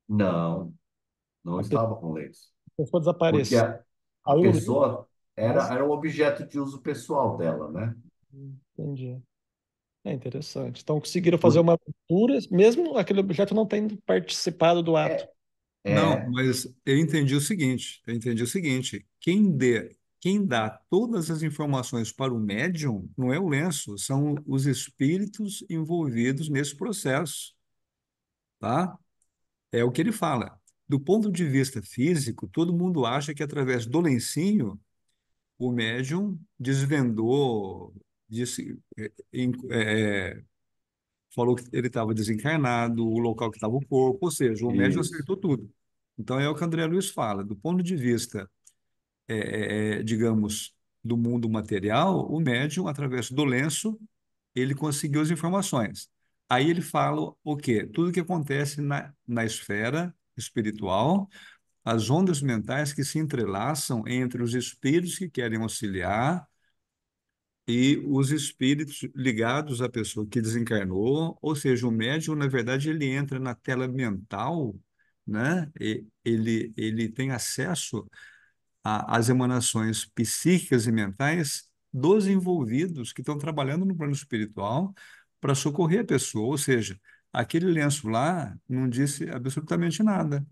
Não, não A estava com lenço. pessoa Porque desapareceu. a Aí o lenço, pessoa mas... era um objeto de uso pessoal dela, né? Entendi. É interessante. Então, conseguiram fazer Por, uma leitura, mesmo aquele objeto não tendo participado do ato. é, Não, é, mas eu entendi o seguinte, quem dá todas as informações para o médium não é o lenço, são os espíritos envolvidos nesse processo, tá? É o que ele fala. Do ponto de vista físico, todo mundo acha que através do lencinho o médium desvendou, disse, falou que ele estava desencarnado, o local que estava o corpo, ou seja, o médium isso. acertou tudo. Então é o que André Luiz fala. Do ponto de vista, digamos, do mundo material, o médium, através do lenço, ele conseguiu as informações. Aí ele fala o quê? Tudo que acontece na esfera espiritual, as ondas mentais que se entrelaçam entre os espíritos que querem auxiliar e os espíritos ligados à pessoa que desencarnou, ou seja, o médium, na verdade, ele entra na tela mental, né? Ele tem acesso às emanações psíquicas e mentais dos envolvidos que estão trabalhando no plano espiritual para socorrer a pessoa, ou seja, aquele lenço lá não disse absolutamente nada,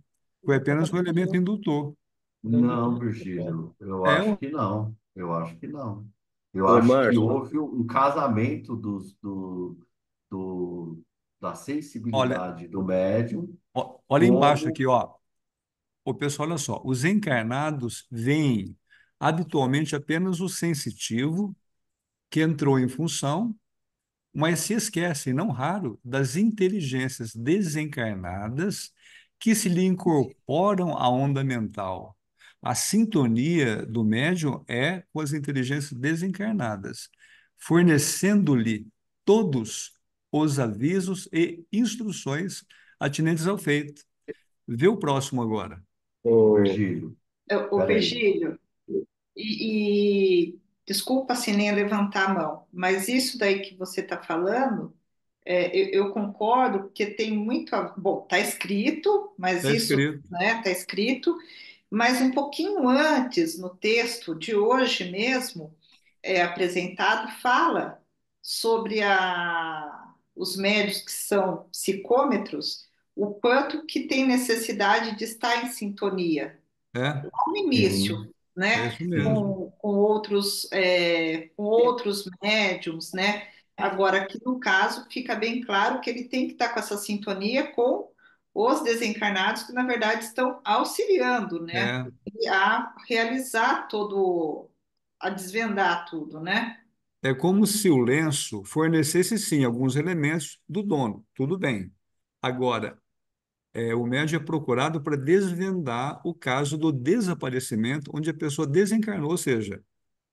foi apenas um elemento indutor. Não, Virgílio, eu É, acho que não. Eu acho que não. Eu Ô, acho que Márcio, houve um casamento da olha, sensibilidade do médium olha embaixo como aqui, ó. Ô, pessoal, olha só, os encarnados veem habitualmente apenas o sensitivo que entrou em função, mas se esquecem, não raro, das inteligências desencarnadas que se lhe incorporam à onda mental. A sintonia do médium é com as inteligências desencarnadas, fornecendo-lhe todos os avisos e instruções atinentes ao feito. Vê o próximo agora. ô, Virgílio. Ô, Peraí. Virgílio, e Desculpa se nem levantar a mão, mas isso daí que você está falando, eu concordo, porque tem muito. Bom, está escrito, mas Está isso, escrito. né, está escrito, mas um pouquinho antes, no texto de hoje mesmo, apresentado, fala sobre os médios que são psicômetros, o quanto que tem necessidade de estar em sintonia É, no Sim, início, é né? isso mesmo. sim. Com outros médiums, né? Agora, aqui no caso, fica bem claro que ele tem que estar com essa sintonia com os desencarnados que, na verdade, estão auxiliando, né? É, A realizar todo, a desvendar tudo, né? é como se o lenço fornecesse, sim, alguns elementos do dono. Tudo bem. Agora, o médium é procurado para desvendar o caso do desaparecimento, onde a pessoa desencarnou, ou seja,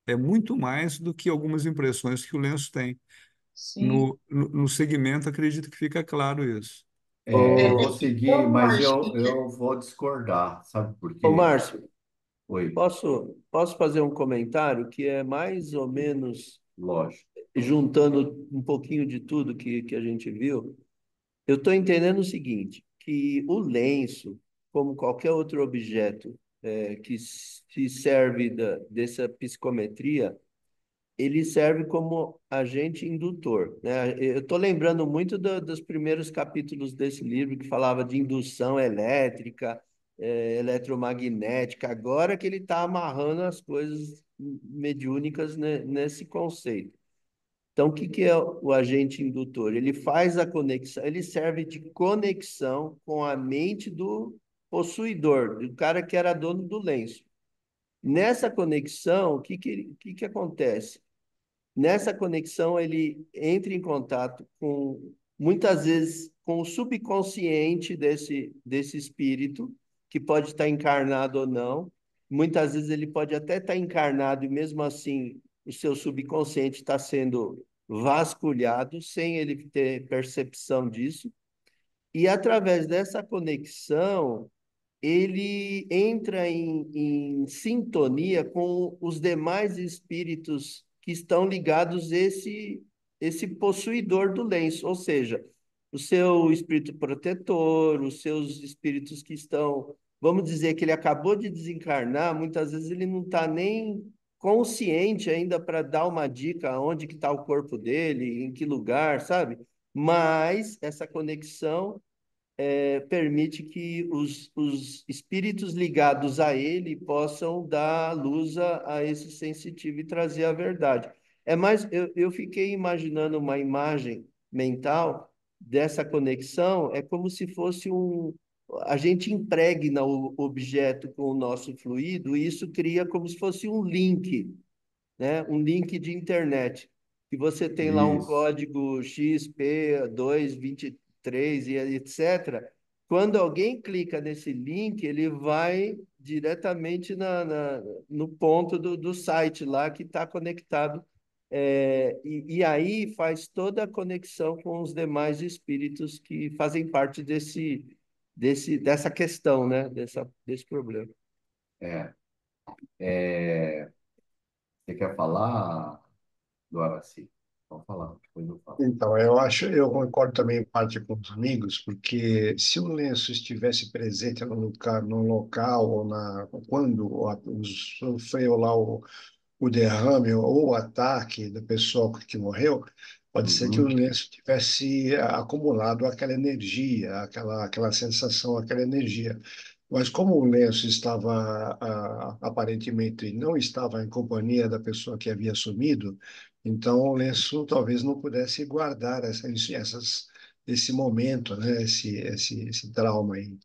é muito mais do que algumas impressões que o lenço tem. Sim. No segmento, acredito que fica claro isso. Eu Ô, vou seguir, Como a mas gente eu vou discordar, sabe por ô quê? Márcio, Oi, posso fazer um comentário que é mais ou menos lógico. juntando um pouquinho de tudo que a gente viu? Eu estou entendendo o seguinte, que o lenço, como qualquer outro objeto que se serve dessa psicometria, ele serve como agente indutor, né? Eu estou lembrando muito dos primeiros capítulos desse livro que falava de indução elétrica, eletromagnética. Agora que ele está amarrando as coisas mediúnicas nesse conceito. Então, o que que é o agente indutor? Ele faz a conexão, ele serve de conexão com a mente do possuidor, do cara que era dono do lenço. Nessa conexão, o que que acontece? Nessa conexão, ele entra em contato com, muitas vezes, com o subconsciente desse espírito, que pode estar encarnado ou não. Muitas vezes ele pode até estar encarnado e, mesmo assim, o seu subconsciente está sendo vasculhado, sem ele ter percepção disso. E, através dessa conexão, ele entra em sintonia com os demais espíritos que estão ligados a esse possuidor do lenço, ou seja, o seu espírito protetor, os seus espíritos que estão, vamos dizer que ele acabou de desencarnar, muitas vezes ele não está nem consciente ainda para dar uma dica onde que está o corpo dele, em que lugar, sabe? Mas essa conexão permite que os espíritos ligados a ele possam dar luz a esse sensitivo e trazer a verdade. Eu fiquei imaginando uma imagem mental dessa conexão, é como se fosse a gente impregna o objeto com o nosso fluido, e isso cria como se fosse um link, né? Um link de internet, que você tem lá um Isso. código XP223 e etc. Quando alguém clica nesse link, ele vai diretamente no ponto do site lá que está conectado. E aí faz toda a conexão com os demais espíritos que fazem parte dessa questão, né? Desse problema. É, é, você quer falar, do Araci? Vamos falar, depois eu falo. Então, eu concordo também em parte com os amigos, porque se o lenço estivesse presente no local ou quando sofreu lá o derrame ou o ataque da pessoa que morreu, pode ser que o Uhum. lenço tivesse acumulado aquela energia, aquela sensação, aquela energia. Mas como o lenço estava, aparentemente, não estava em companhia da pessoa que havia sumido, então o lenço talvez não pudesse guardar esse momento, né? Esse trauma aí.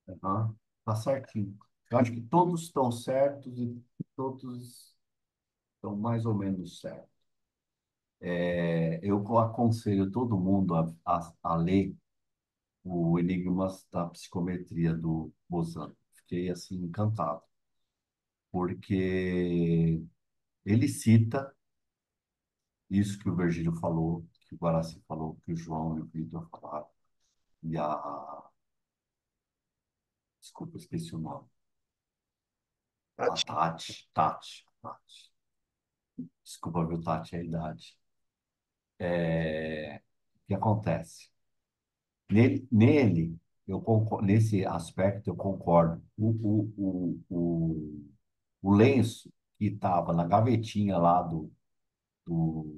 Aham. Tá certinho. Eu acho que todos estão certos e todos estão mais ou menos certos. Eu aconselho todo mundo a ler o Enigmas da Psicometria do Bozano. Fiquei assim encantado, porque ele cita isso que o Virgílio falou, que o Guaraci falou, que o João e o Vitor falaram, e desculpa, esqueci o nome, a Tati. Desculpa, viu, Tati, a idade. O que acontece? Nele, nesse aspecto, eu concordo. O lenço que estava na gavetinha lá do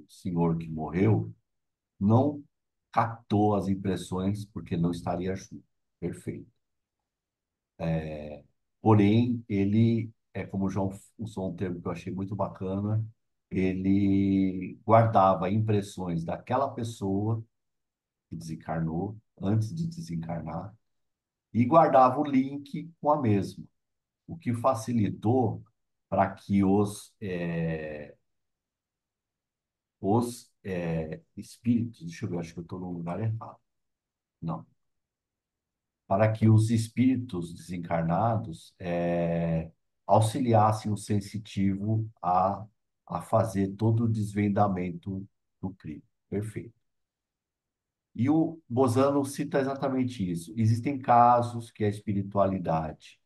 senhor que morreu não captou as impressões porque não estaria junto. Perfeito. Porém, ele, como o João usou um termo que eu achei muito bacana, ele guardava impressões daquela pessoa que desencarnou, antes de desencarnar, e guardava o link com a mesma, o que facilitou para que os espíritos, deixa eu ver, acho que eu estou no lugar errado. Não. Para que os espíritos desencarnados auxiliassem o sensitivo a fazer todo o desvendamento do crime. Perfeito. E o Bozano cita exatamente isso. Existem casos que a espiritualidade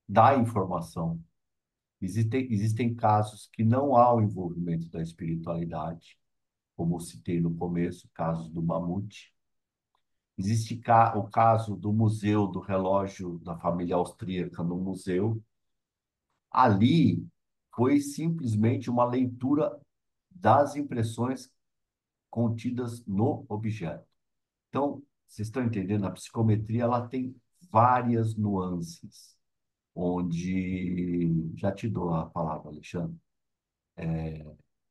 dá informação. Existem casos que não há o envolvimento da espiritualidade, como eu citei no começo, casos do mamute. Existe o caso do Museu do Relógio da família austríaca no museu. Ali foi simplesmente uma leitura das impressões contidas no objeto. Então, vocês estão entendendo? A psicometria ela tem várias nuances, onde já te dou a palavra, Alexandre,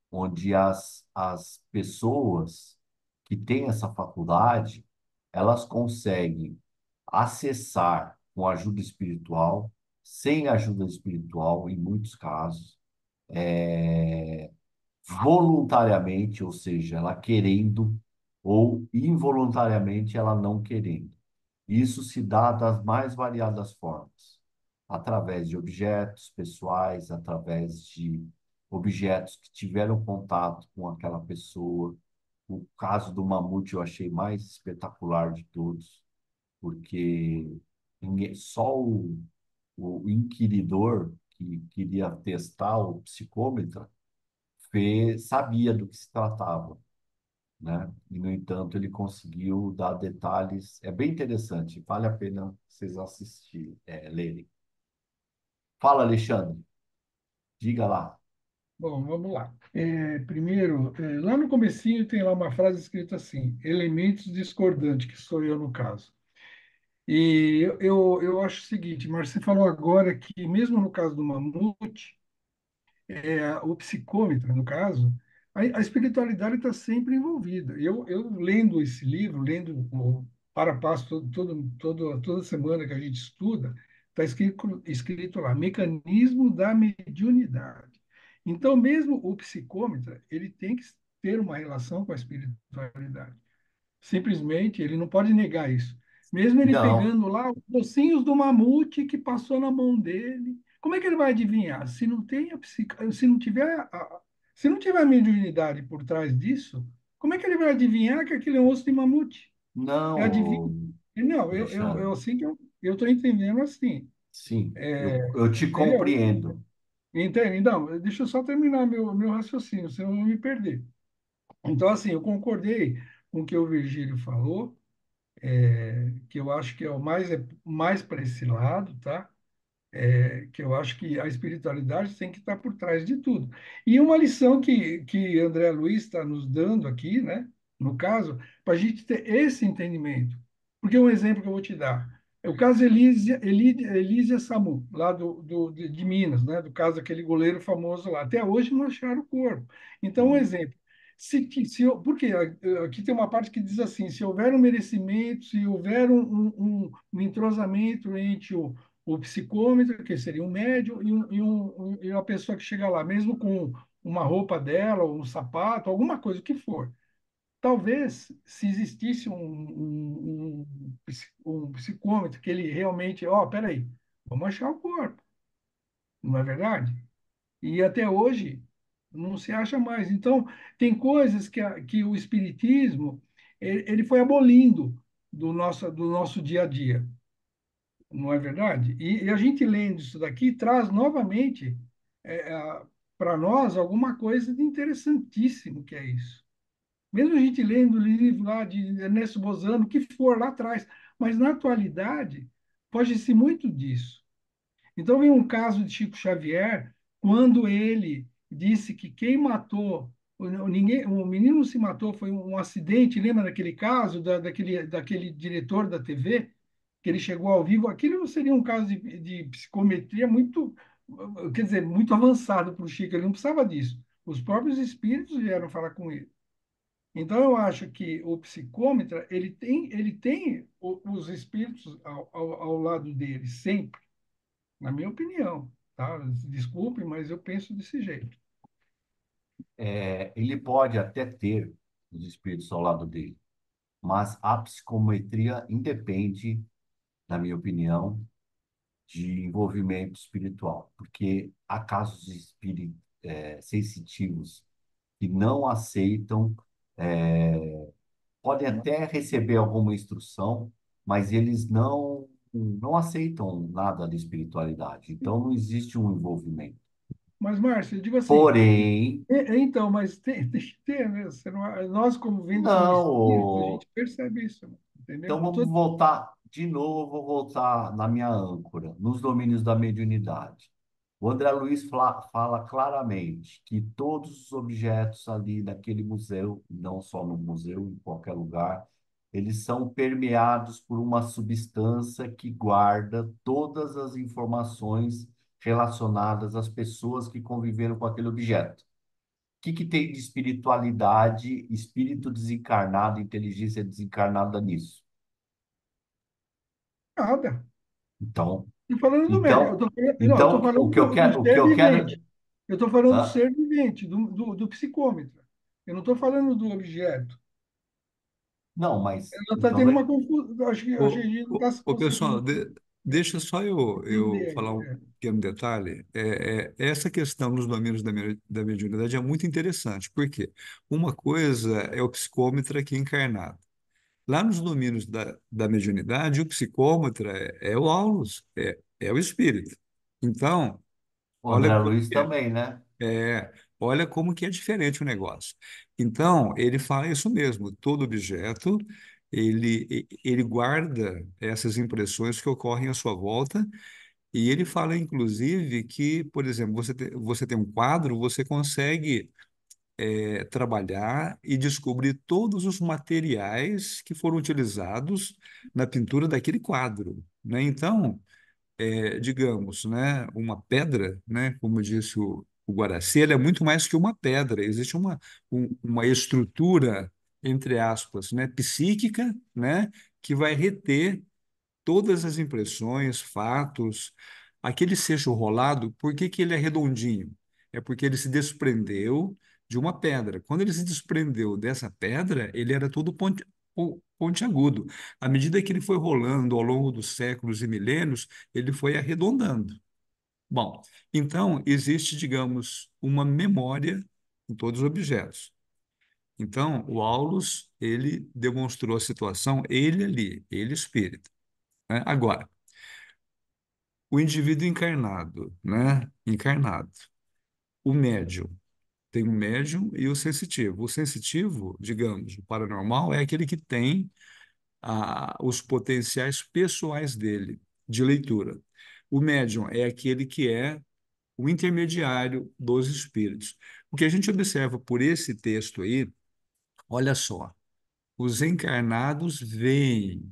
onde as pessoas que têm essa faculdade, elas conseguem acessar com ajuda espiritual, sem ajuda espiritual, em muitos casos, voluntariamente, ou seja, ela querendo ou involuntariamente ela não querendo. Isso se dá das mais variadas formas, através de objetos pessoais, através de objetos que tiveram contato com aquela pessoa. O caso do mamute eu achei mais espetacular de todos, porque só o inquiridor que queria testar o psicômetro sabia do que se tratava, né? E, no entanto, ele conseguiu dar detalhes. É bem interessante, vale a pena vocês assistirem, lerem. Fala, Alexandre, diga lá. Bom, vamos lá. Primeiro, lá no comecinho tem lá uma frase escrita assim, elementos discordantes, que sou eu no caso. E eu acho o seguinte, Marcio, você falou agora que mesmo no caso do mamute, o psicômetro, no caso, a espiritualidade está sempre envolvida. Eu lendo esse livro, lendo o para a passo toda semana que a gente estuda, está escrito lá, mecanismo da mediunidade. Então, mesmo o psicômetro, ele tem que ter uma relação com a espiritualidade. Simplesmente, ele não pode negar isso. Mesmo ele Não, pegando lá os ossinhos do mamute que passou na mão dele, como é que ele vai adivinhar? Se não tem se não tiver se não tiver a mediunidade por trás disso, como é que ele vai adivinhar que aquele é um osso de mamute? É adivinha? não, Não, Alexandre. eu assim que eu estou entendendo assim, Sim, eu te entendeu? compreendo. Entende? Então, deixa eu só terminar meu raciocínio, senão eu vou me perder. Então, assim, eu concordei com o que o Virgílio falou, que eu acho que é o mais para esse lado, tá? Que eu acho que a espiritualidade tem que estar por trás de tudo. E uma lição que André Luiz está nos dando aqui, né? No caso, para a gente ter esse entendimento. Porque um exemplo que eu vou te dar é o caso Elísia Samu, lá de Minas, né? Do caso daquele goleiro famoso lá. Até hoje não acharam o corpo. Então, um Sim. exemplo. Porque aqui tem uma parte que diz assim: se houver um merecimento, se houver um entrosamento entre o psicômetro, que seria um médium, e uma pessoa que chega lá, mesmo com uma roupa dela, ou um sapato, alguma coisa, o que for. Talvez, se existisse um psicômetro que ele realmente, peraí, vamos achar o corpo, não é verdade? E até hoje não se acha mais. Então, tem coisas que o espiritismo ele foi abolindo do nosso dia a dia. Não é verdade? E a gente lendo isso daqui traz novamente é, a- para nós alguma coisa de interessantíssimo que é isso. Mesmo a gente lendo o livro lá de Ernesto Bozano, o que for lá atrás, mas na atualidade foge-se muito disso. Então, vem um caso de Chico Xavier, quando ele disse que quem matou, ninguém, o menino se matou, foi um acidente, lembra daquele caso, daquele diretor da TV, que ele chegou ao vivo? Aquilo seria um caso de psicometria muito, quer dizer, muito avançado para o Chico, ele não precisava disso. Os próprios espíritos vieram falar com ele. Então, eu acho que o psicômetra, ele tem os espíritos ao lado dele, sempre, na minha opinião, tá? Desculpe, mas eu penso desse jeito. Ele pode até ter os espíritos ao lado dele, mas a psicometria independe, na minha opinião, de envolvimento espiritual, porque há casos de sensitivos que não aceitam, podem até receber alguma instrução, mas eles não aceitam nada da espiritualidade. Então, não existe um envolvimento. Mas, Márcio, eu digo assim, Porém, então, mas tem que ter, né? Nós, como vendo como não, espírito, a gente percebe isso, né? Entendeu? então Não tô, vamos voltar de novo, vou voltar na minha âncora, nos domínios da mediunidade. O André Luiz fala claramente que todos os objetos ali daquele museu, não só no museu, em qualquer lugar, eles são permeados por uma substância que guarda todas as informações relacionadas às pessoas que conviveram com aquele objeto. O que que tem de espiritualidade, espírito desencarnado, inteligência desencarnada nisso? nada. Então, Estou falando do médico, então, não, eu estou então, falando o que eu do quero, o que ser eu quero, vivente. Eu estou falando do hã? ser vivente, do psicômetra. Eu não estou falando do objeto. Não, mas Ela está então, tendo uma confusão. Acho que a gente não está Pessoal, conseguindo deixa só eu entender. falar um pequeno detalhe. Essa questão nos domínios da mediunidade é muito interessante, porque uma coisa é o psicômetra aqui encarnado. Lá nos domínios da mediunidade, o psicômetra é o aulos, é o espírito. Então, o olha André como Luiz que também, né? olha como que é diferente o negócio. Então, ele fala isso mesmo, todo objeto, ele guarda essas impressões que ocorrem à sua volta, e ele fala, inclusive, que, por exemplo, você tem um quadro, você consegue trabalhar e descobrir todos os materiais que foram utilizados na pintura daquele quadro, né? Então, digamos, né, uma pedra, né, como disse o Guaraci, ela é muito mais que uma pedra. Existe uma estrutura, entre aspas, né, psíquica, né, que vai reter todas as impressões, fatos. Aquele seixo rolado, por que que ele é redondinho? É porque ele se desprendeu de uma pedra. Quando ele se desprendeu dessa pedra, ele era todo pontiagudo. À medida que ele foi rolando ao longo dos séculos e milênios, ele foi arredondando. Bom, então existe, digamos, uma memória em todos os objetos. Então, o Aulus, ele demonstrou a situação, ele ali, ele espírito, né? Agora, o indivíduo encarnado, né? Encarnado. O médium. Tem o médium e o sensitivo. O sensitivo, digamos, o paranormal, é aquele que tem os potenciais pessoais dele de leitura. O médium é aquele que é o intermediário dos espíritos. O que a gente observa por esse texto aí, olha só, os encarnados veem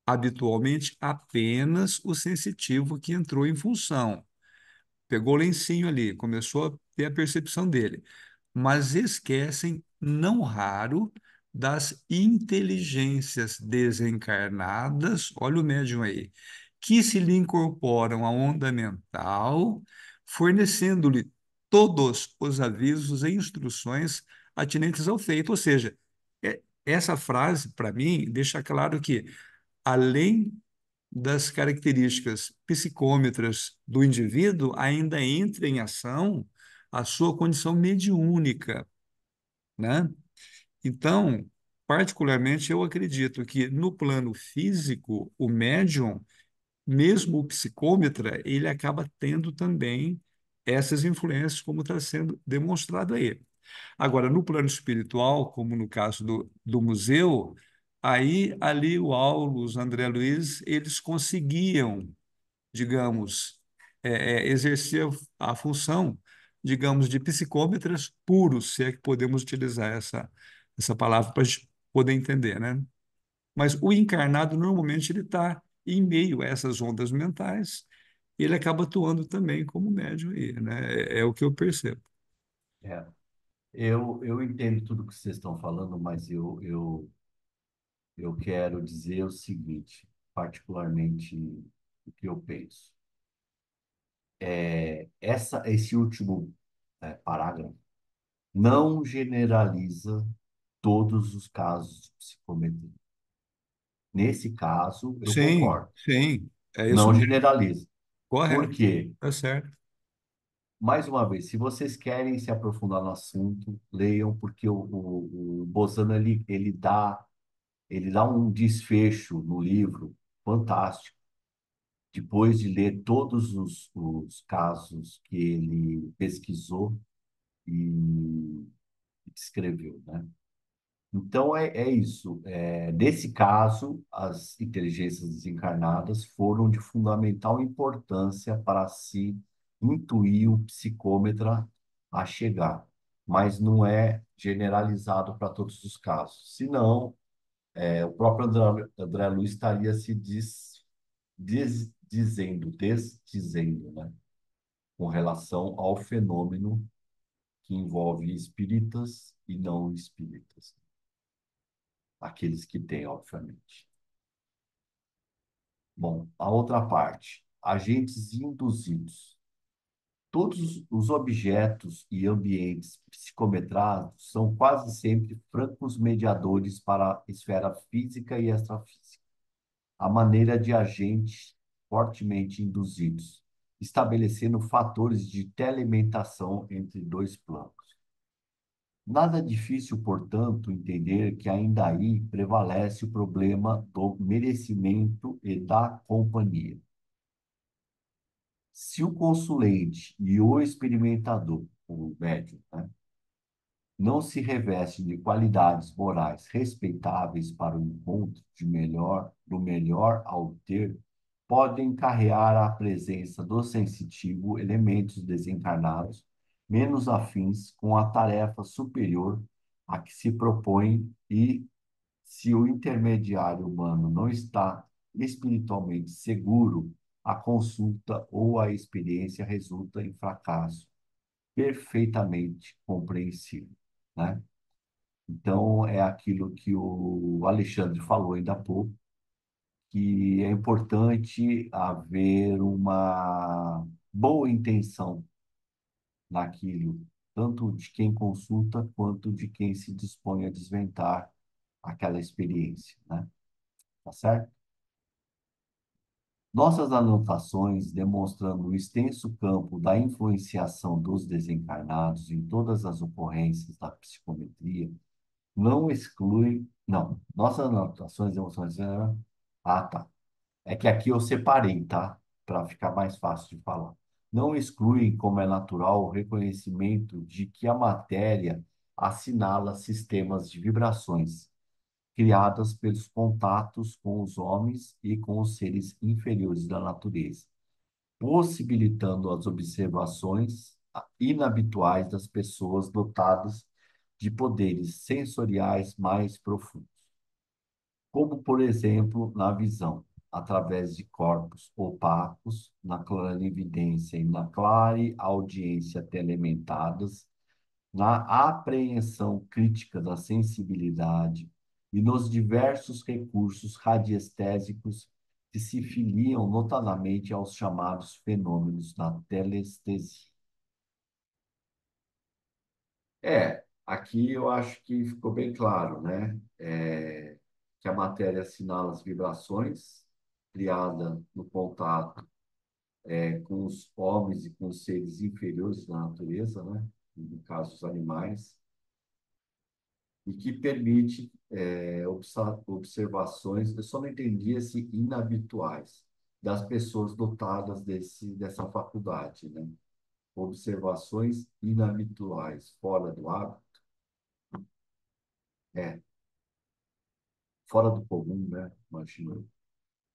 habitualmente apenas o sensitivo que entrou em função. Pegou o lencinho ali, começou a ter a percepção dele, mas esquecem, não raro, das inteligências desencarnadas, olha o médium aí, que se lhe incorporam à onda mental, fornecendo-lhe todos os avisos e instruções atinentes ao feito. Ou seja, essa frase, para mim, deixa claro que, além das características psicômetras do indivíduo, ainda entra em ação a sua condição mediúnica, né? Então, particularmente, eu acredito que no plano físico, o médium, mesmo o psicômetra, ele acaba tendo também essas influências, como está sendo demonstrado aí. Agora, no plano espiritual, como no caso do museu, aí ali o Aulus, André Luiz, eles conseguiam, digamos, exercer a função, digamos, de psicômetras puros, se é que podemos utilizar essa palavra para a gente poder entender, né? Mas o encarnado, normalmente, ele está em meio a essas ondas mentais, e ele acaba atuando também como médium aí, né? É o que eu percebo. É. Eu entendo tudo que vocês estão falando, mas eu quero dizer o seguinte, particularmente o que eu penso. Esse último parágrafo não generaliza todos os casos de psicometria. Nesse caso, eu Sim, concordo. sim, é isso Não mesmo. generaliza. Por Correto, quê? tá certo. Mais uma vez, se vocês querem se aprofundar no assunto, leiam, porque o Bozano ele dá um desfecho no livro fantástico, depois de ler todos os casos que ele pesquisou e descreveu, né? Então, é isso. Nesse caso, as inteligências desencarnadas foram de fundamental importância para se intuir o psicômetra a chegar, mas não é generalizado para todos os casos. Senão, o próprio André Luiz estaria se desdizendo, né, com relação ao fenômeno que envolve espíritas e não espíritas, aqueles que têm, obviamente. Bom, a outra parte, agentes induzidos. Todos os objetos e ambientes psicometrados são quase sempre francos mediadores para a esfera física e extrafísica, a maneira de agentes fortemente induzidos, estabelecendo fatores de telementação entre dois planos. Nada difícil, portanto, entender que ainda aí prevalece o problema do merecimento e da companhia. Se o consulente e o experimentador, o médium, né, não se revestem de qualidades morais respeitáveis para o encontro do melhor ao ter, podem carrear à presença do sensitivo elementos desencarnados menos afins com a tarefa superior a que se propõe e, se o intermediário humano não está espiritualmente seguro, a consulta ou a experiência resulta em fracasso perfeitamente compreensível, né? Então, é aquilo que o Alexandre falou ainda há pouco, que é importante haver uma boa intenção naquilo, tanto de quem consulta quanto de quem se dispõe a desventar aquela experiência, né? Tá certo? Nossas anotações demonstrando o extenso campo da influenciação dos desencarnados em todas as ocorrências da psicometria não excluem. Não, nossas anotações demonstrações. Ah, tá. É que aqui eu separei, tá? Para ficar mais fácil de falar. Não excluem, como é natural, o reconhecimento de que a matéria assinala sistemas de vibrações criadas pelos contatos com os homens e com os seres inferiores da natureza, possibilitando as observações inabituais das pessoas dotadas de poderes sensoriais mais profundos, como, por exemplo, na visão, através de corpos opacos, na clarividência e na clareaudiência telementadas, na apreensão crítica da sensibilidade e nos diversos recursos radiestésicos que se filiam notadamente aos chamados fenômenos da telestesia. Aqui eu acho que ficou bem claro, né? Que a matéria assinala as vibrações criada no contato com os homens e com os seres inferiores da natureza, né? No caso, os animais, e que permite observações, eu só não entendi esse inabituais, das pessoas dotadas dessa faculdade, né? observações inabituais, fora do hábito, é, fora do comum, né? Imagino.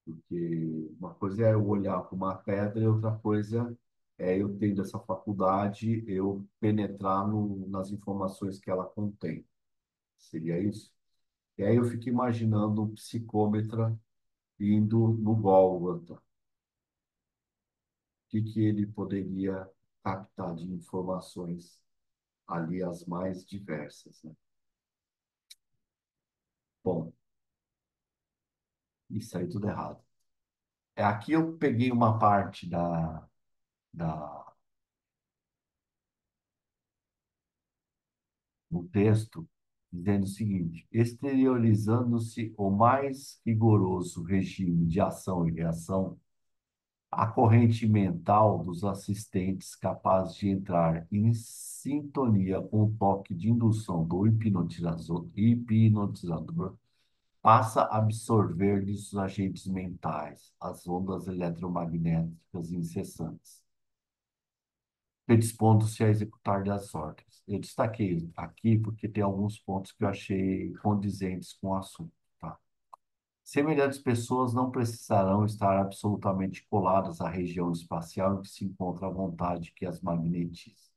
Porque uma coisa é eu olhar para uma pedra e outra coisa é eu tendo essa faculdade, eu penetrar nas informações que ela contém. Seria isso? E aí eu fico imaginando um psicômetra indo no Gólgota. O que ele poderia captar de informações ali, as mais diversas, né? Bom, isso aí tudo errado. Aqui eu peguei uma parte da, do texto dizendo o seguinte: exteriorizando-se o mais rigoroso regime de ação e reação, a corrente mental dos assistentes capaz de entrar em sintonia com o toque de indução do hipnotizador passa a absorver-lhes os agentes mentais, as ondas eletromagnéticas incessantes, predispondo-se a executar as ordens. Eu destaquei aqui porque tem alguns pontos que eu achei condizentes com o assunto, tá? Semelhantes pessoas não precisarão estar absolutamente coladas à região espacial em que se encontra a vontade que as magnetize.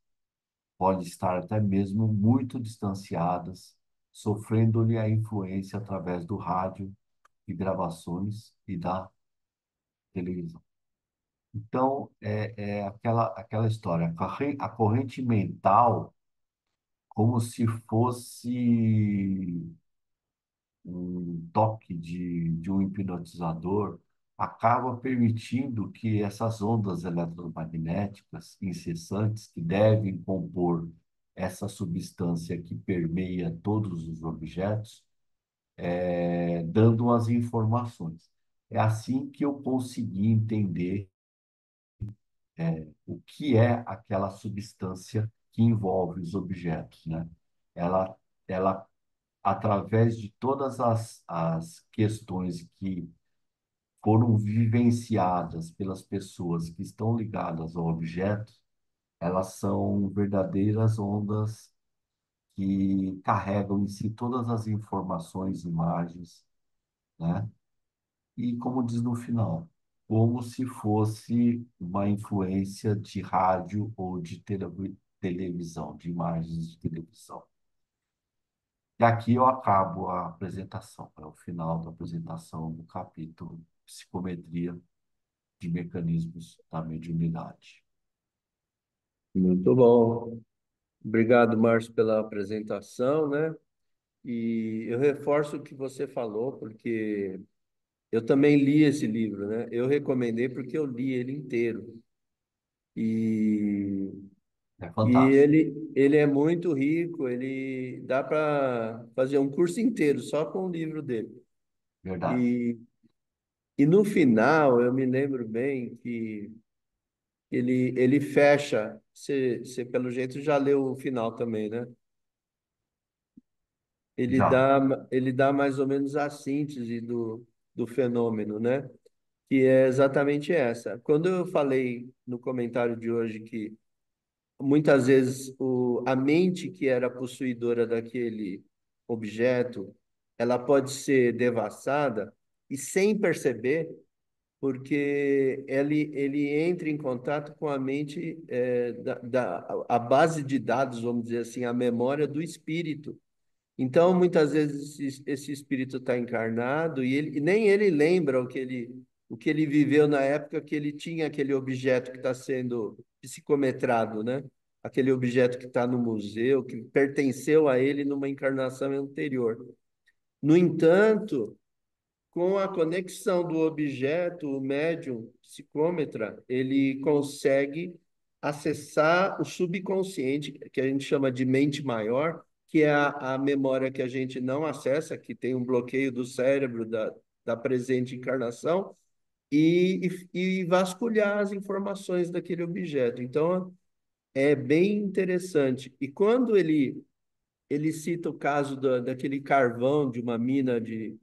Podem estar até mesmo muito distanciadas, sofrendo-lhe a influência através do rádio e gravações e da televisão. Então, é aquela história, a corrente mental, como se fosse um toque de um hipnotizador, acaba permitindo que essas ondas eletromagnéticas incessantes, que devem compor essa substância que permeia todos os objetos, dando as informações. É assim que eu consegui entender o que é aquela substância que envolve os objetos, né? Ela através de todas as questões que foram vivenciadas pelas pessoas que estão ligadas ao objeto, elas são verdadeiras ondas que carregam em si todas as informações, imagens, né? E como diz no final, como se fosse uma influência de rádio ou de televisão, de imagens de televisão. E aqui eu acabo a apresentação, é o final da apresentação do capítulo Psicometria de Mecanismos da Mediunidade. Muito bom. Obrigado, Márcio, pela apresentação, né? E eu reforço o que você falou, porque eu também li esse livro, né? Eu recomendei porque eu li ele inteiro. E, É e fantástico, ele é muito rico, ele dá para fazer um curso inteiro só com o livro dele. verdade. E, e no final, eu me lembro bem que ele fecha, você pelo jeito já leu o final também, né? Ele Já, dá, ele dá mais ou menos a síntese do fenômeno, né? Que é exatamente essa. Quando eu falei no comentário de hoje que muitas vezes a mente que era possuidora daquele objeto, ela pode ser devassada e sem perceber, porque ele entra em contato com a mente, a base de dados, vamos dizer assim, a memória do espírito. Então, muitas vezes esse espírito está encarnado e nem ele lembra o que ele viveu na época que ele tinha aquele objeto que está sendo psicometrado, né? Aquele objeto que está no museu, que pertenceu a ele numa encarnação anterior. No entanto, com a conexão do objeto, o médium psicômetra, ele consegue acessar o subconsciente, que a gente chama de mente maior, que é a memória que a gente não acessa, que tem um bloqueio do cérebro da presente encarnação, e vasculhar as informações daquele objeto. Então, é bem interessante. E quando ele cita o caso daquele carvão de uma mina de,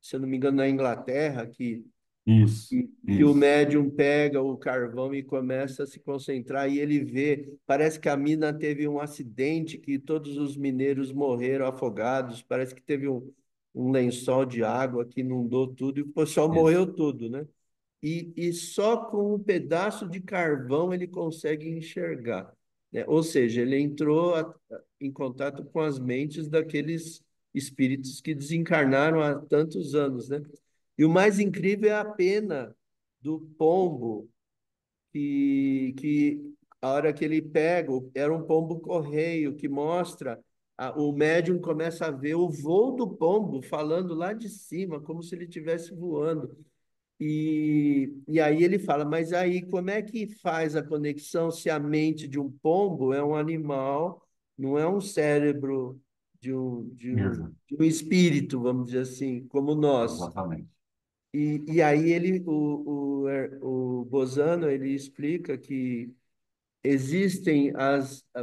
se eu não me engano, na Inglaterra, que Isso, Que o isso. médium pega o carvão e começa a se concentrar e ele vê, parece que a mina teve um acidente, que todos os mineiros morreram afogados, parece que teve um lençol de água que inundou tudo e o pessoal Isso. morreu tudo, né? E só com um pedaço de carvão ele consegue enxergar, né? Ou seja, ele entrou em contato com as mentes daqueles espíritos que desencarnaram há tantos anos, né? E o mais incrível é a pena do pombo que a hora que ele pega, era um pombo correio que mostra o médium começa a ver o voo do pombo falando lá de cima, como se ele estivesse voando. E aí ele fala, mas aí como é que faz a conexão se a mente de um pombo é um animal, não é um cérebro Mesmo. de um espírito, vamos dizer assim, como nós? Exatamente. E aí o Bozano ele explica que existem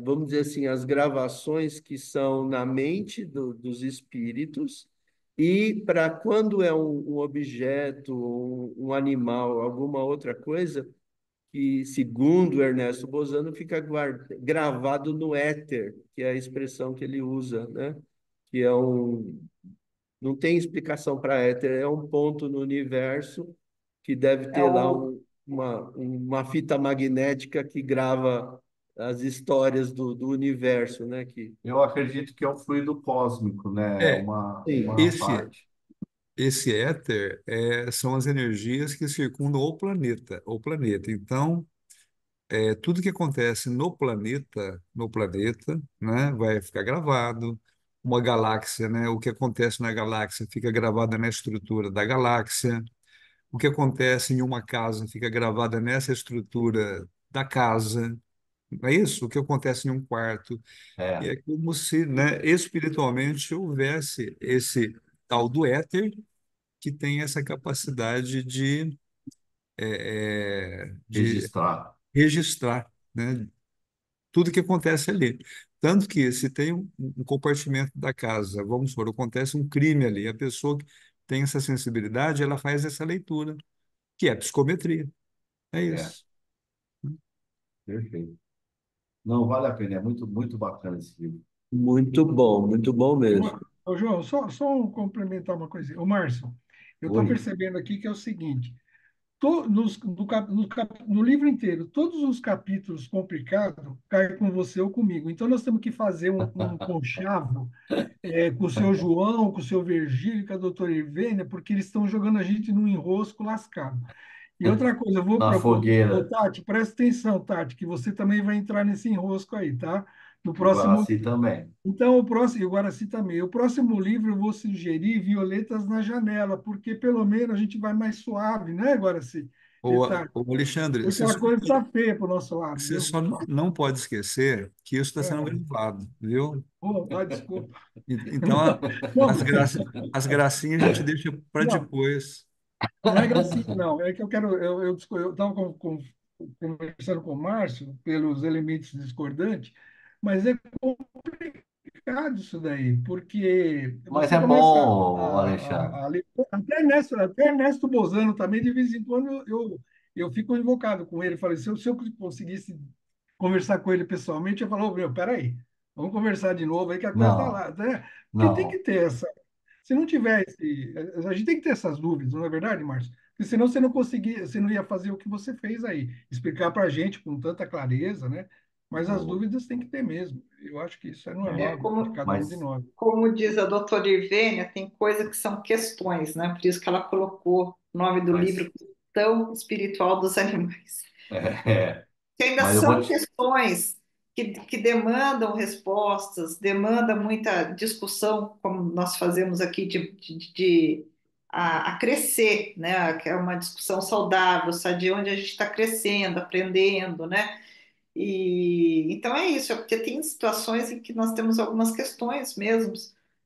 vamos dizer assim, as gravações que são na mente dos espíritos, e para quando é um objeto, um animal, alguma outra coisa, que, segundo Ernesto Bozano, fica gravado no éter, que é a expressão que ele usa, né? Que é não tem explicação para éter, é um ponto no universo que deve É ter lá o, uma fita magnética que grava as histórias do universo, né? Eu acredito que é o fluido cósmico, né? É, Uma esse, parte. esse éter são as energias que circundam o planeta, o planeta. Então, tudo que acontece no planeta, né, vai ficar gravado. Uma galáxia, né, o que acontece na galáxia fica gravado na estrutura da galáxia. O que acontece em uma casa fica gravado nessa estrutura da casa. Não é isso? O que acontece em um quarto. E É, é como se, né, espiritualmente houvesse esse tal do éter que tem essa capacidade de registrar. registrar, né, tudo que acontece ali. Tanto que se tem um compartimento da casa, vamos supor, acontece um crime ali, a pessoa que tem essa sensibilidade, ela faz essa leitura, que é a psicometria. É É, isso. perfeito. Não, vale a pena. É muito, muito bacana esse livro. Muito bom mesmo. Ô, João, só complementar uma coisa. Ô, Márcio, eu estou Oi. percebendo aqui que é o seguinte: no livro inteiro, todos os capítulos complicados caem com você ou comigo. Então, nós temos que fazer um conchavo com o seu João, com o seu Virgílio, com a doutora Irvênia, porque eles estão jogando a gente num enrosco lascado. E outra coisa, eu vou Na propor. Ô, fogueira. Tati, presta atenção, Tati, que você também vai entrar nesse enrosco aí, tá? No O próximo. Guaraci também. Então, o próximo, e o Guaraci também. O próximo livro eu vou sugerir Violetas na Janela, porque pelo menos a gente vai mais suave, né, Guaraci? Detalhe. Ô Alexandre, Porque a coisa está feia para o nosso lado, você viu? só não pode esquecer que isso está sendo É. gravado, viu? Desculpa. Então, Não, as gracinhas a gente deixa para não, depois. não é gracinha, não. É que eu quero. Eu estava conversando com o Márcio pelos elementos discordantes, mas é complicado isso daí, porque Mas você é começa bom, Alexandre. a ler. Até Ernesto Bozano também, de vez em quando, eu fico invocado com ele. Falei, se eu conseguisse conversar com ele pessoalmente, eu falo, meu, peraí, vamos conversar de novo aí que a coisa está Não, lá, né? Porque tem que não. ter essa. Se não tiver esse. A gente tem que ter essas dúvidas, não é verdade, Márcio? Porque senão você não conseguia, você não ia fazer o que você fez aí, explicar para a gente com tanta clareza, né? Mas as Não. dúvidas tem que ter mesmo. Eu acho que isso é é normal de como, cada um de Mas, nós. como diz a doutora Irvênia, tem coisas que são questões, né? Por isso que ela colocou o nome do mas, livro Tão Espiritual dos Animais. é, Que ainda mas eu vou são te. questões que demandam respostas, demanda muita discussão, como nós fazemos aqui, a crescer, né? Que é uma discussão saudável, sabe? De onde a gente está crescendo, aprendendo, né? E então é isso, é porque tem situações em que nós temos algumas questões mesmo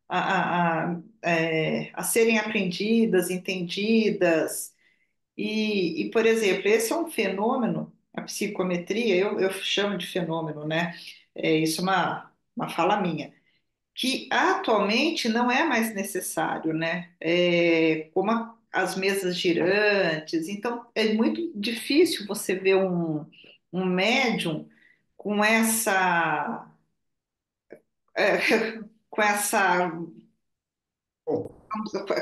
a serem aprendidas, entendidas. Por exemplo, esse é um fenômeno, a psicometria, eu chamo de fenômeno, né? Isso é uma fala minha, que atualmente não é mais necessário, né? as mesas girantes. Então, é muito difícil você ver um médium com é, com essa, Bom,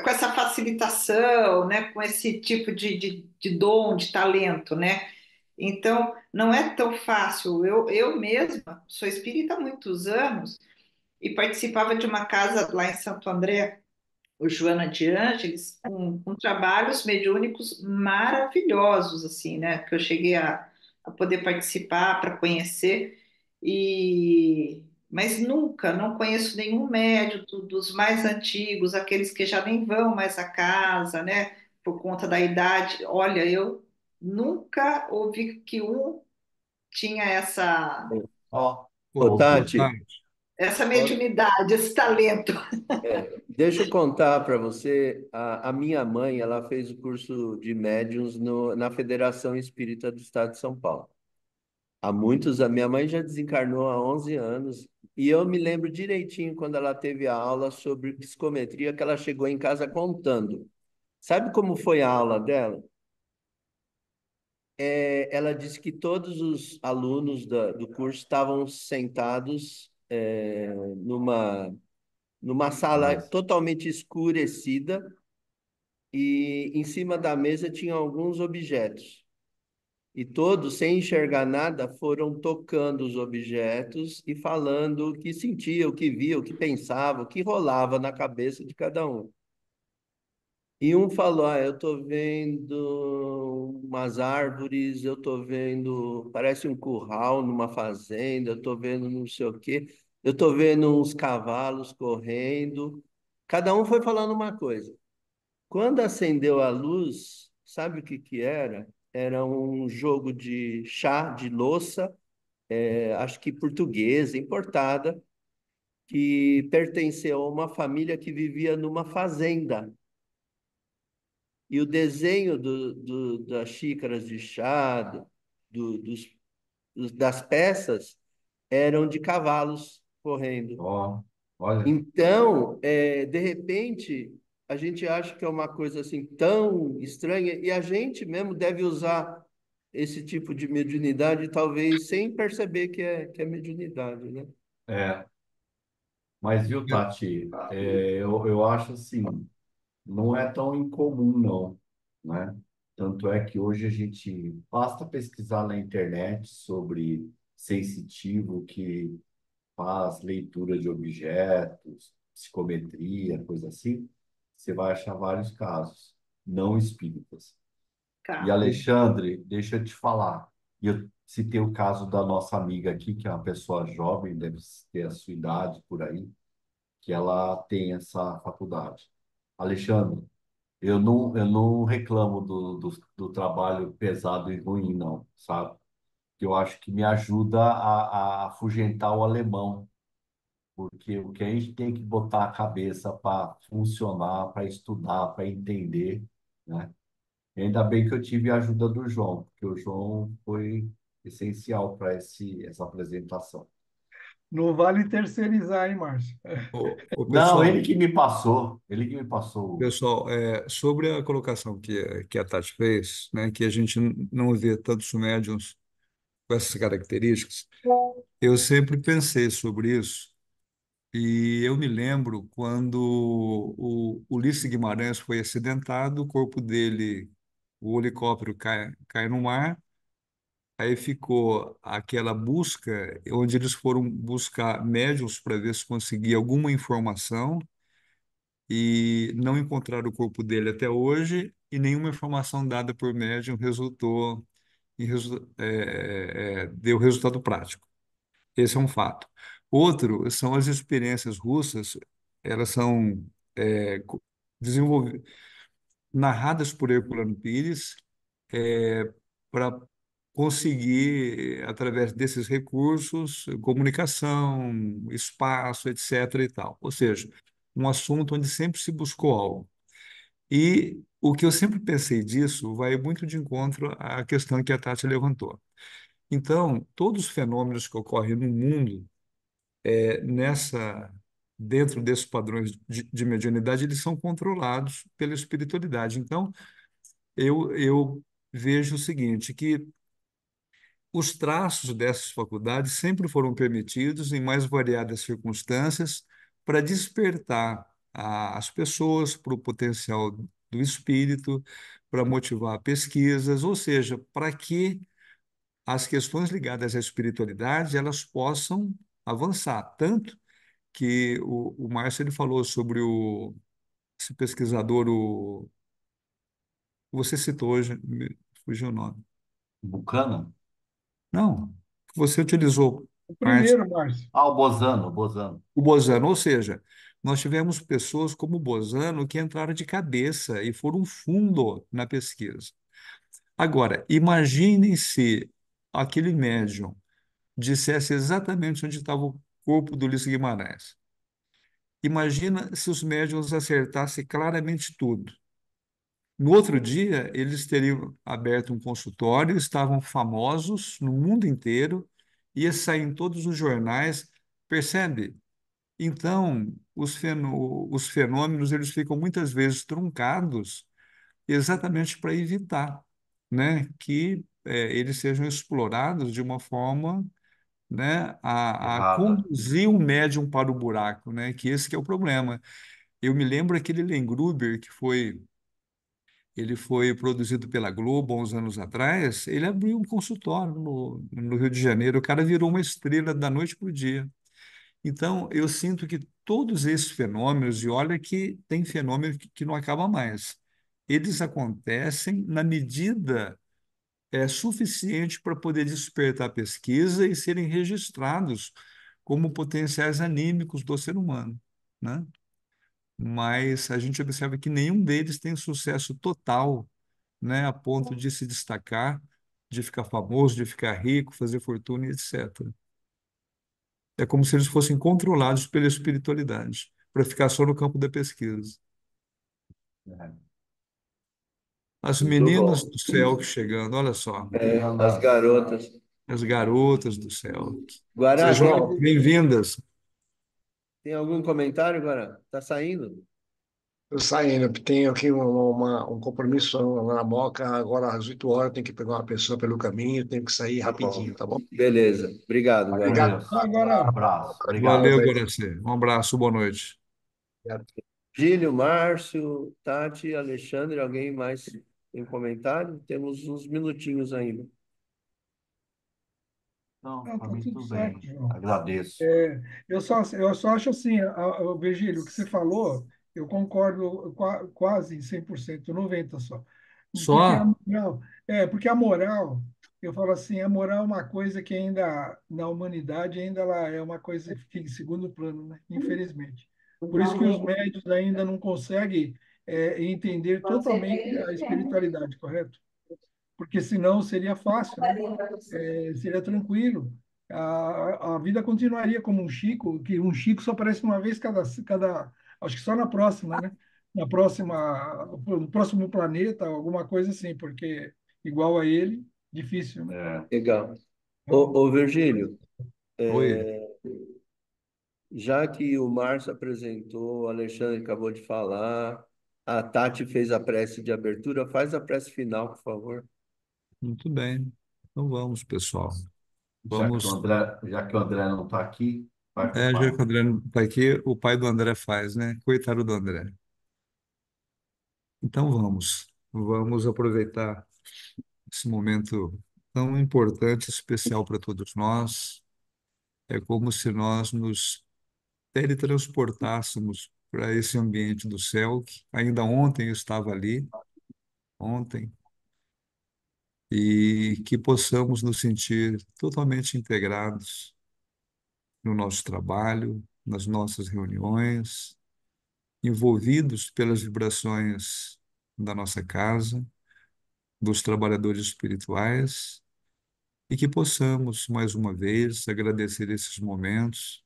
com essa facilitação, né? Com esse tipo de dom, de talento, né? Então, não é tão fácil. Eu mesma sou espírita há muitos anos e participava de uma casa lá em Santo André, o Joana de Ângeles, com trabalhos mediúnicos maravilhosos, assim, né? Que eu cheguei a poder participar, para conhecer, mas nunca, não conheço nenhum médium dos mais antigos, aqueles que já nem vão mais à casa, né? Por conta da idade. Olha, eu nunca ouvi que um tinha Ó, Ô, voltou. Tati, essa ó, mediunidade, esse talento. deixa eu contar para você, a minha mãe, ela fez o curso de médiuns na Federação Espírita do Estado de São Paulo. Há muitos, a minha mãe já desencarnou há 11 anos, e eu me lembro direitinho quando ela teve a aula sobre psicometria, que ela chegou em casa contando. Sabe como foi a aula dela? Ela disse que todos os alunos do curso estavam sentados numa sala Mas, totalmente escurecida e em cima da mesa tinha alguns objetos. E todos, sem enxergar nada, foram tocando os objetos e falando o que sentia, o que via, o que pensava, o que rolava na cabeça de cada um. E um falou: Ah, eu estou vendo umas árvores, eu estou vendo, parece um curral numa fazenda, eu estou vendo não sei o quê, eu estou vendo uns cavalos correndo. Cada um foi falando uma coisa. Quando acendeu a luz, sabe o que que era? Era um jogo de chá de louça, acho que portuguesa, importada, que pertenceu a uma família que vivia numa fazenda. E o desenho das xícaras de chá, das peças, eram de cavalos correndo. ó, olha, Então, de repente, a gente acha que é uma coisa assim tão estranha, e a gente mesmo deve usar esse tipo de mediunidade, talvez sem perceber que é mediunidade, né? é, mas viu, Tati, eu acho assim, não é tão incomum não, né? Tanto é que hoje a gente basta pesquisar na internet sobre sensitivo que faz leitura de objetos, psicometria, coisa assim, você vai achar vários casos não espíritas. E Tá. Alexandre, deixa eu te falar. E eu citei o caso da nossa amiga aqui, que é uma pessoa jovem, deve ter a sua idade por aí, que ela tem essa faculdade. Alexandre, eu não reclamo do trabalho pesado e ruim, não, sabe? Eu acho que me ajuda a afugentar o alemão, porque o que a gente tem que botar a cabeça para funcionar, para estudar, para entender, né? E ainda bem que eu tive a ajuda do João, porque o João foi essencial para essa apresentação. Não vale terceirizar, hein, Márcio? Ô, Não, pessoal, ele que me passou. pessoal, sobre a colocação que a Tati fez, né, que a gente não vê tantos médiums com essas características, eu sempre pensei sobre isso. E eu me lembro quando o Ulisses Guimarães foi acidentado, o corpo dele, o helicóptero cai no mar, aí ficou aquela busca, onde eles foram buscar médiums para ver se conseguia alguma informação, e não encontraram o corpo dele até hoje, e nenhuma informação dada por médium resultou deu resultado prático. Esse é um fato. Outro são as experiências russas, elas são é, co- desenvolvi- narradas por Herculano Pires, para conseguir, através desses recursos, comunicação, espaço, etc. e tal. Ou seja, um assunto onde sempre se buscou algo. E o que eu sempre pensei disso vai muito de encontro à questão que a Tati levantou. Então, todos os fenômenos que ocorrem no mundo, nessa dentro desses padrões de mediunidade, eles são controlados pela espiritualidade. Então, eu vejo o seguinte, que os traços dessas faculdades sempre foram permitidos em mais variadas circunstâncias para despertar as pessoas para o potencial do espírito, para motivar pesquisas, ou seja, para que as questões ligadas à espiritualidade elas possam avançar. Tanto que o Márcio ele falou sobre esse pesquisador, você citou hoje, me fugiu o nome. Buchanan? Não, você utilizou, O Márcio, primeiro, Márcio. Ah, o Bozano, o Bozano. o Bozano, ou seja, nós tivemos pessoas como o Bozano que entraram de cabeça e foram fundo na pesquisa. Agora, imaginem se aquele médium dissesse exatamente onde estava o corpo do Ulisses Guimarães. Imagina se os médiuns acertassem claramente tudo. No outro dia, eles teriam aberto um consultório, estavam famosos no mundo inteiro, ia sair em todos os jornais, percebe? Então, os fenômenos eles ficam muitas vezes truncados exatamente para evitar, né, que eles sejam explorados de uma forma, né, a Errada. conduzir o médium para o buraco, né, que esse que é o problema. Eu me lembro aquele Len Gruber ele foi produzido pela Globo há uns anos atrás, ele abriu um consultório no Rio de Janeiro, o cara virou uma estrela da noite para o dia. Então, eu sinto que todos esses fenômenos, e olha que tem fenômeno que não acaba mais, eles acontecem na medida suficiente para poder despertar a pesquisa e serem registrados como potenciais anímicos do ser humano, né? Mas a gente observa que nenhum deles tem sucesso total, né, a ponto de se destacar, de ficar famoso, de ficar rico, fazer fortuna, e etc. É como se eles fossem controlados pela espiritualidade, para ficar só no campo da pesquisa. É. As Muito meninas bom. do céu que chegando, olha só, As garotas. as garotas do céu. Guará, Sejam bem-vindas. tem algum comentário, Guará? Tá saindo? Eu saindo, tenho aqui um compromisso na Moca, agora às 8 horas, tenho que pegar uma pessoa pelo caminho, tenho que sair Tá bom. rapidinho, tá bom? Beleza. Obrigado, Vai com Guará. Obrigado. Deus. Então, agora, Abraço. Obrigado. Valeu, Guaraci. Um abraço, boa noite. Obrigado. Gílio, Márcio, Tati, Alexandre, alguém mais tem comentário? Temos uns minutinhos ainda. Então, não, para tá mim, tudo tudo certo, bem. João. Agradeço. Eu só acho assim, Virgílio, o que você falou, eu concordo quase em 100%, 90% só. Porque a Só? moral, porque a moral, eu falo assim, a moral é uma coisa que ainda, na humanidade, ainda ela é uma coisa que fica em segundo plano, né? Infelizmente. Por isso que os médios ainda não conseguem entender totalmente a espiritualidade, correto? Porque senão seria fácil, né? Seria tranquilo. A vida continuaria como um Chico, que um Chico só aparece uma vez acho que só na próxima, né? Na próxima, no próximo planeta, alguma coisa assim, porque igual a ele, difícil, né? É, Legal. Então, Ô, Virgílio, Oi. já que o Márcio apresentou, o Alexandre acabou de falar, a Tati fez a prece de abertura, faz a prece final, por favor. Muito bem. Então vamos, pessoal. já que o Vamos. André, já que o André não está aqui, vai para o Já pai. que o André não está aqui, o pai do André faz, né? Coitado do André. Então vamos. Vamos aproveitar esse momento tão importante, especial para todos nós. É como se nós nos teletransportássemos para esse ambiente do céu, que ainda ontem eu estava ali, ontem, e que possamos nos sentir totalmente integrados no nosso trabalho, nas nossas reuniões, envolvidos pelas vibrações da nossa casa, dos trabalhadores espirituais, e que possamos, mais uma vez, agradecer esses momentos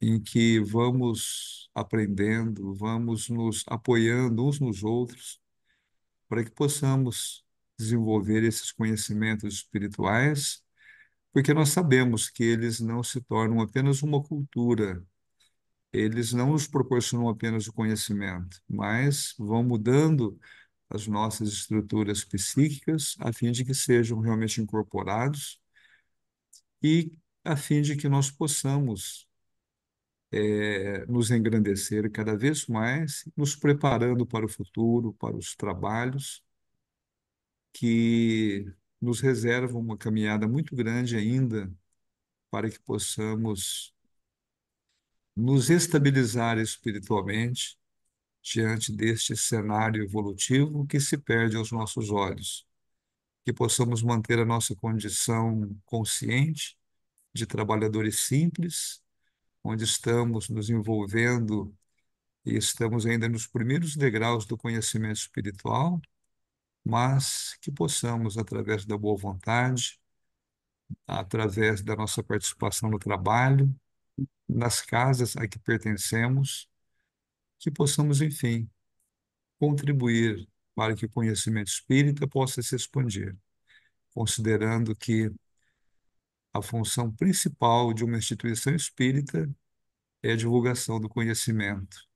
em que vamos aprendendo, vamos nos apoiando uns nos outros, para que possamos desenvolver esses conhecimentos espirituais, porque nós sabemos que eles não se tornam apenas uma cultura eles não nos proporcionam apenas o conhecimento, mas vão mudando as nossas estruturas psíquicas a fim de que sejam realmente incorporados e a fim de que nós possamos nos engrandecer cada vez mais, nos preparando para o futuro, para os trabalhos que nos reservam uma caminhada muito grande ainda para que possamos nos estabilizar espiritualmente diante deste cenário evolutivo que se perde aos nossos olhos, que possamos manter a nossa condição consciente de trabalhadores simples, onde estamos nos envolvendo e estamos ainda nos primeiros degraus do conhecimento espiritual, mas que possamos, através da boa vontade, através da nossa participação no trabalho, nas casas a que pertencemos, que possamos, enfim, contribuir para que o conhecimento espírita possa se expandir, considerando que a função principal de uma instituição espírita é a divulgação do conhecimento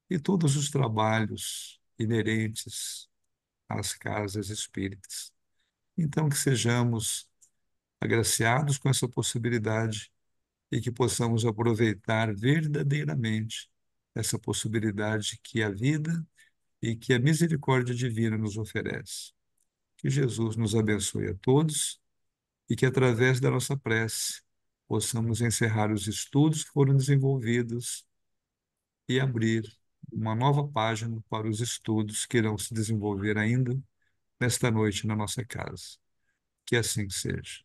e todos os trabalhos inerentes às casas espíritas. Então, que sejamos agraciados com essa possibilidade e que possamos aproveitar verdadeiramente essa possibilidade que a vida e que a misericórdia divina nos oferece. Que Jesus nos abençoe a todos e que, através da nossa prece, possamos encerrar os estudos que foram desenvolvidos e abrir uma nova página para os estudos que irão se desenvolver ainda nesta noite na nossa casa. Que assim seja.